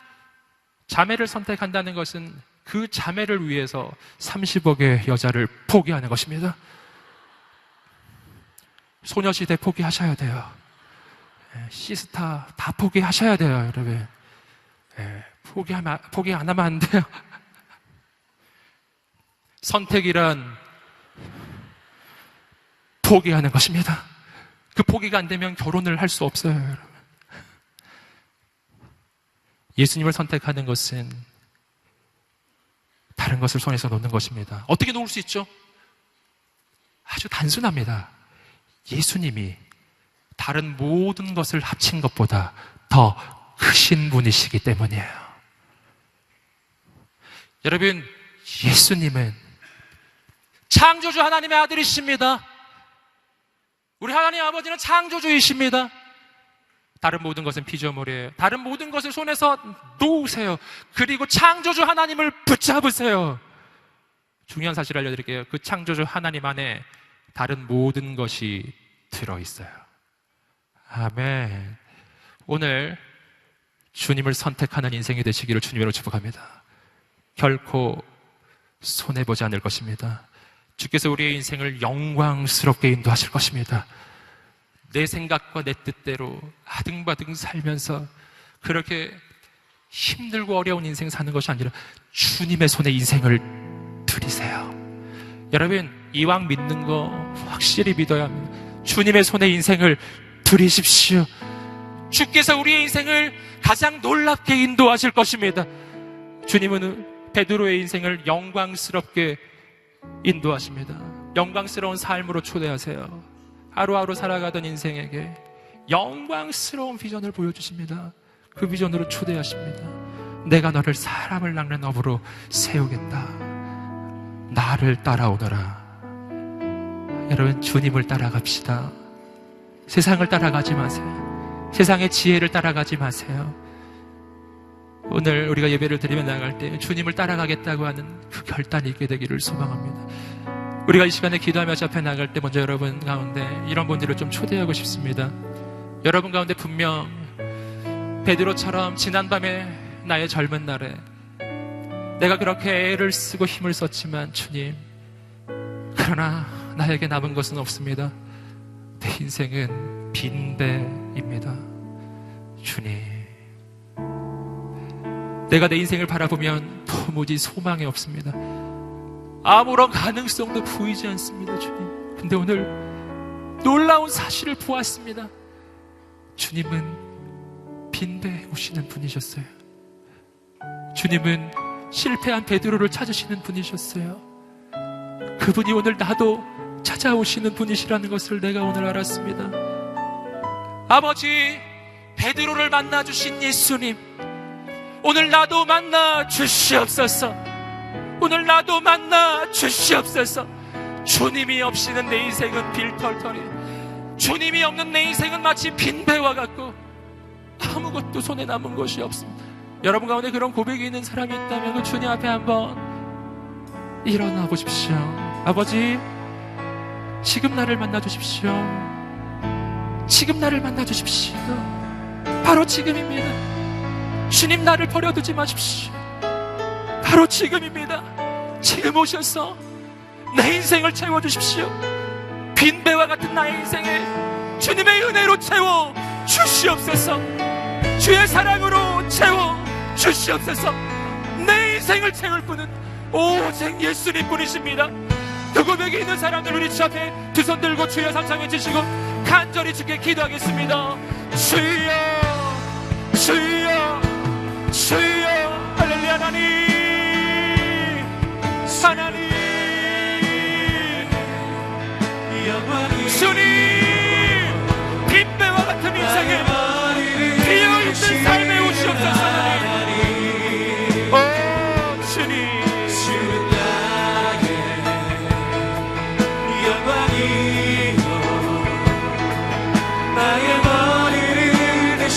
자매를 선택한다는 것은 그 자매를 위해서 30억의 여자를 포기하는 것입니다. 소녀시대 포기하셔야 돼요. 시스타 다 포기하셔야 돼요, 여러분. 포기 안 하면 안 돼요. 선택이란 포기하는 것입니다. 그 포기가 안 되면 결혼을 할 수 없어요, 여러분. 예수님을 선택하는 것은 다른 것을 손에서 놓는 것입니다. 어떻게 놓을 수 있죠? 아주 단순합니다. 예수님이 다른 모든 것을 합친 것보다 더 크신 분이시기 때문이에요. 여러분, 예수님은 창조주 하나님의 아들이십니다. 우리 하나님 아버지는 창조주이십니다. 다른 모든 것은 피조물이에요. 다른 모든 것을 손에서 놓으세요. 그리고 창조주 하나님을 붙잡으세요. 중요한 사실 알려드릴게요. 그 창조주 하나님 안에 다른 모든 것이 들어있어요. 아멘. 오늘 주님을 선택하는 인생이 되시기를 주님으로 축복합니다. 결코 손해보지 않을 것입니다. 주께서 우리의 인생을 영광스럽게 인도하실 것입니다. 내 생각과 내 뜻대로 아등바등 살면서 그렇게 힘들고 어려운 인생 사는 것이 아니라 주님의 손에 인생을 드리세요. 여러분, 이왕 믿는 거 확실히 믿어야 합니다. 주님의 손에 인생을 드리십시오. 주께서 우리의 인생을 가장 놀랍게 인도하실 것입니다. 주님은 베드로의 인생을 영광스럽게 인도하십니다. 영광스러운 삶으로 초대하세요. 하루하루 살아가던 인생에게 영광스러운 비전을 보여주십니다. 그 비전으로 초대하십니다. 내가 너를 사람을 낚는 업으로 세우겠다. 나를 따라오너라. 여러분, 주님을 따라갑시다. 세상을 따라가지 마세요. 세상의 지혜를 따라가지 마세요. 오늘 우리가 예배를 드리며 나갈 때 주님을 따라가겠다고 하는 그 결단이 있게 되기를 소망합니다. 우리가 이 시간에 기도하며 주 앞에 나갈 때 먼저 여러분 가운데 이런 분들을 좀 초대하고 싶습니다. 여러분 가운데 분명 베드로처럼 지난밤에 나의 젊은 날에 내가 그렇게 애를 쓰고 힘을 썼지만 주님, 그러나 나에게 남은 것은 없습니다. 내 인생은 빈배입니다. 주님, 내가 내 인생을 바라보면 도무지 소망이 없습니다. 아무런 가능성도 보이지 않습니다. 주님, 근데 오늘 놀라운 사실을 보았습니다. 주님은 빈배 오시는 분이셨어요. 주님은 실패한 베드로를 찾으시는 분이셨어요. 그분이 오늘 나도 찾아오시는 분이시라는 것을 내가 오늘 알았습니다. 아버지, 베드로를 만나주신 예수님, 오늘 나도 만나 주시옵소서. 오늘 나도 만나 주시옵소서. 주님이 없이는 내 인생은 빌털털이에요. 주님이 없는 내 인생은 마치 빈배와 같고 아무것도 손에 남은 것이 없습니다. 여러분 가운데 그런 고백이 있는 사람이 있다면 그 주님 앞에 한번 일어나 보십시오. 아버지, 지금 나를 만나 주십시오. 지금 나를 만나 주십시오. 바로 지금입니다. 주님, 나를 버려두지 마십시오. 바로 지금입니다. 지금 오셔서 내 인생을 채워주십시오. 빈배와 같은 나의 인생에 주님의 은혜로 채워 주시옵소서. 주의 사랑으로 채워 주시옵소서. 내 인생을 채울 분은 오직 예수님 뿐이십니다. 그 고백이 있는 사람들, 우리 주 앞에 두 손 들고 주여 삼창해 주시고 간절히 주께 기도하겠습니다. 주여, 주여, 주여. 할렐루야. 하나님, 하나님, 주님, 빈배와 같은 인생에 비어있는 삶에 오시옵소서. 하나님, 오 주님, 나의 머리를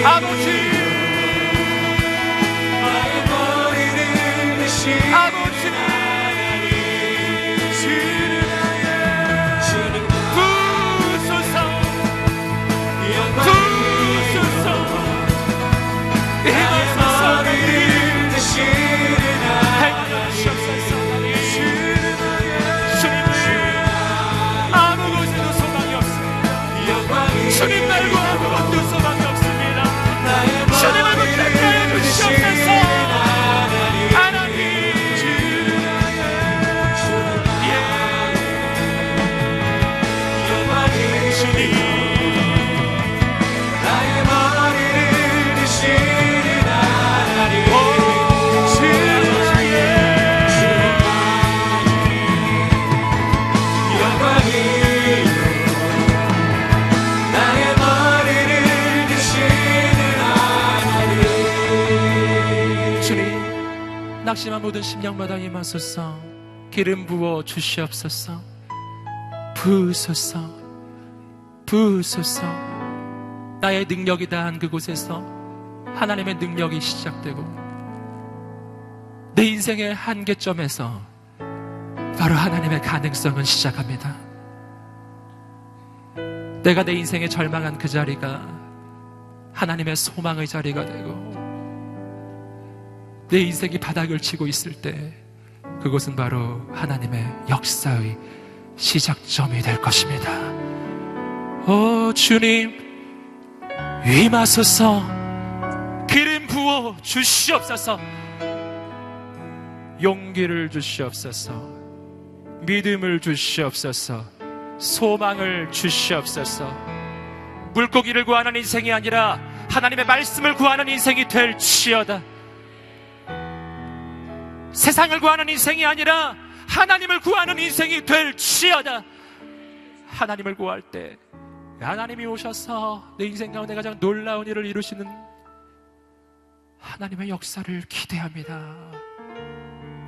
아버지 아버지 부소서 부소서 임하소서 행하여 주시옵소서 주님을 아무 곳에도 소망이 없습니다. 주님 말고 아무것도 소망이 없습니다. 주님을 붙잡게 하여 주시옵소서. 하나님 주님 나의 머리를 드시는 하나님 영광이 나의 머리를 드시는 하나님 주님 낙심한 모든 심령마다 임하소서. 기름 부어 주시옵소서. 부으소서 부으소서. 나의 능력이 다한 그곳에서 하나님의 능력이 시작되고 내 인생의 한계점에서 바로 하나님의 가능성은 시작합니다. 내가 내 인생에 절망한 그 자리가 하나님의 소망의 자리가 되고 내 인생이 바닥을 치고 있을 때 그곳은 바로 하나님의 역사의 시작점이 될 것입니다. 오 주님 임하소서. 기름 부어 주시옵소서. 용기를 주시옵소서. 믿음을 주시옵소서. 소망을 주시옵소서. 물고기를 구하는 인생이 아니라 하나님의 말씀을 구하는 인생이 될지어다. 세상을 구하는 인생이 아니라 하나님을 구하는 인생이 될지어다. 하나님을 구할 때 하나님이 오셔서 내 인생 가운데 가장 놀라운 일을 이루시는 하나님의 역사를 기대합니다.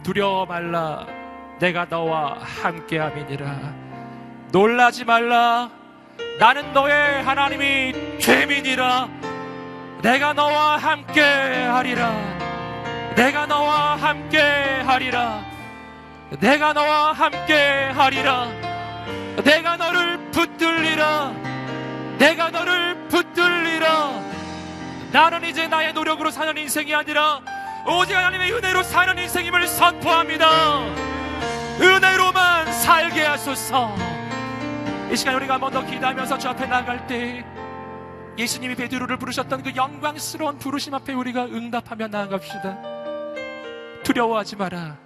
두려워 말라. 내가 너와 함께함이니라. 놀라지 말라. 나는 너의 하나님이 죄민이라. 내가 너와 함께하리라. 내가 너와 함께하리라. 내가 너와 함께하리라. 내가 너를 붙들리라. 내가 너를 붙들리라. 나는 이제 나의 노력으로 사는 인생이 아니라 오직 하나님의 은혜로 사는 인생임을 선포합니다. 은혜로만 살게 하소서. 이 시간 우리가 한번 더 기도하면서 주 앞에 나갈 때 예수님이 베드로를 부르셨던 그 영광스러운 부르심 앞에 우리가 응답하며 나아갑시다. 두려워하지 마라.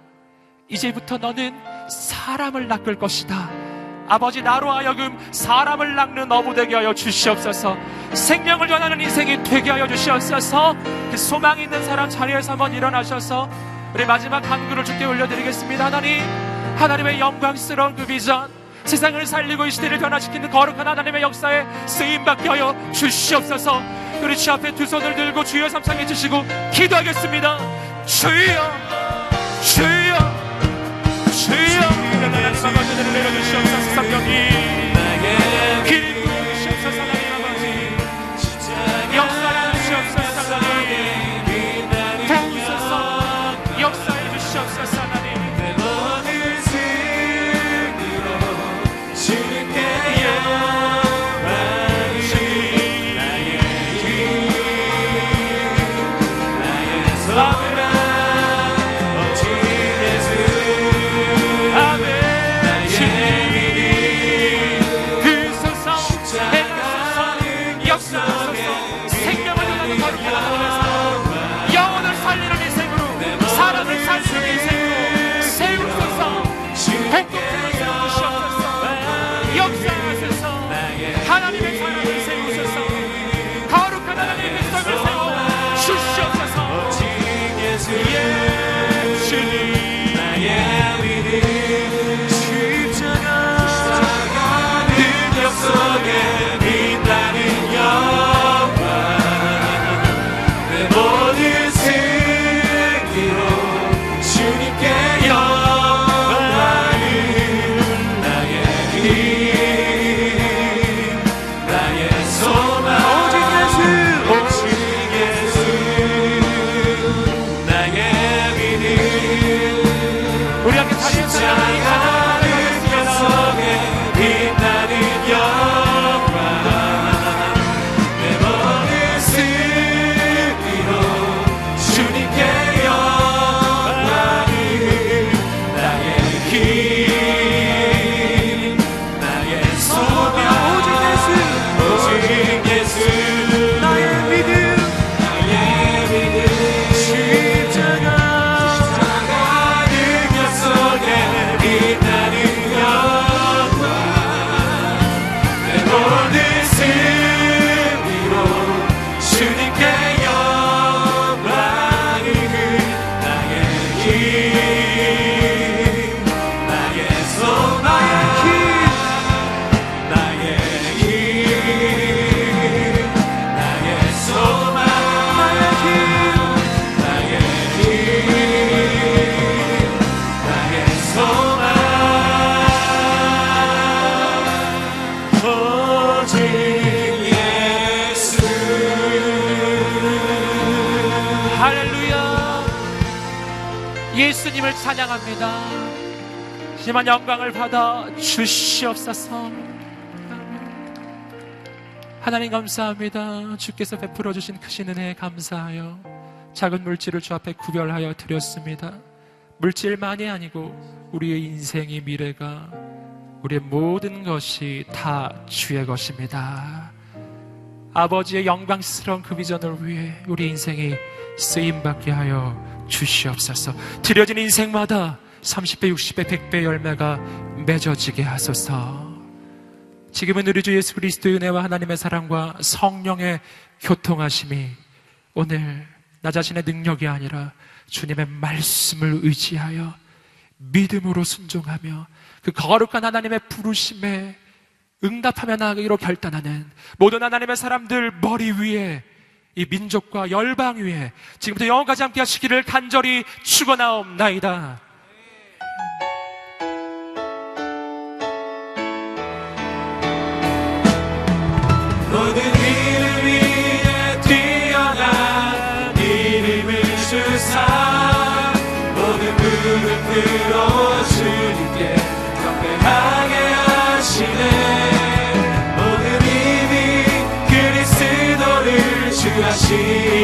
이제부터 너는 사람을 낚을 것이다. 아버지, 나로 하여금 사람을 낚는 어부 되게 하여 주시옵소서. 생명을 전하는 인생이 되게 하여 주시옵소서. 그 소망이 있는 사람 자리에서 한번 일어나셔서 우리 마지막 한 그릇 주께 올려드리겠습니다. 하나님, 하나님의 영광스러운 그 비전, 세상을 살리고 이 시대를 변화시키는 거룩한 하나님의 역사에 쓰임받게 하여 주시옵소서. 우리 주 앞에 두 손을 들고 주여 삼창해 주시고 기도하겠습니다. 주여, 주여, 주여. 하나님 아버지를 내려주시옵소서. 성령이 길 부어주시옵소서. 하나님 아버지 역사해 주시옵소서. 하나님 부으소서. 역사해 주시옵소서. 하나님 예수님을 찬양합니다. 심한 영광을 받아 주시옵소서. 하나님 감사합니다. 주께서 베풀어 주신 크신 은혜에 감사하여 작은 물질을 주 앞에 구별하여 드렸습니다. 물질만이 아니고 우리의 인생의 미래가, 우리의 모든 것이 다 주의 것입니다. 아버지의 영광스러운 그 비전을 위해 우리 인생이 쓰임받게 하여 주시옵소서. 드려진 인생마다 30배, 60배, 100배 열매가 맺어지게 하소서. 지금은 우리 주 예수 그리스도의 은혜와 하나님의 사랑과 성령의 교통하심이 오늘 나 자신의 능력이 아니라 주님의 말씀을 의지하여 믿음으로 순종하며 그 거룩한 하나님의 부르심에 응답하며 나가기로 결단하는 모든 하나님의 사람들 머리 위에, 이 민족과 열방 위에 지금부터 영원까지 함께 하시기를 간절히 축원하옵나이다. 모든 이름 위에 뛰어난 이름을 주사 모든 무릎 꿇어 주님께 경배하게 하시네. 모든 힘이 그리스도를 주 하시네.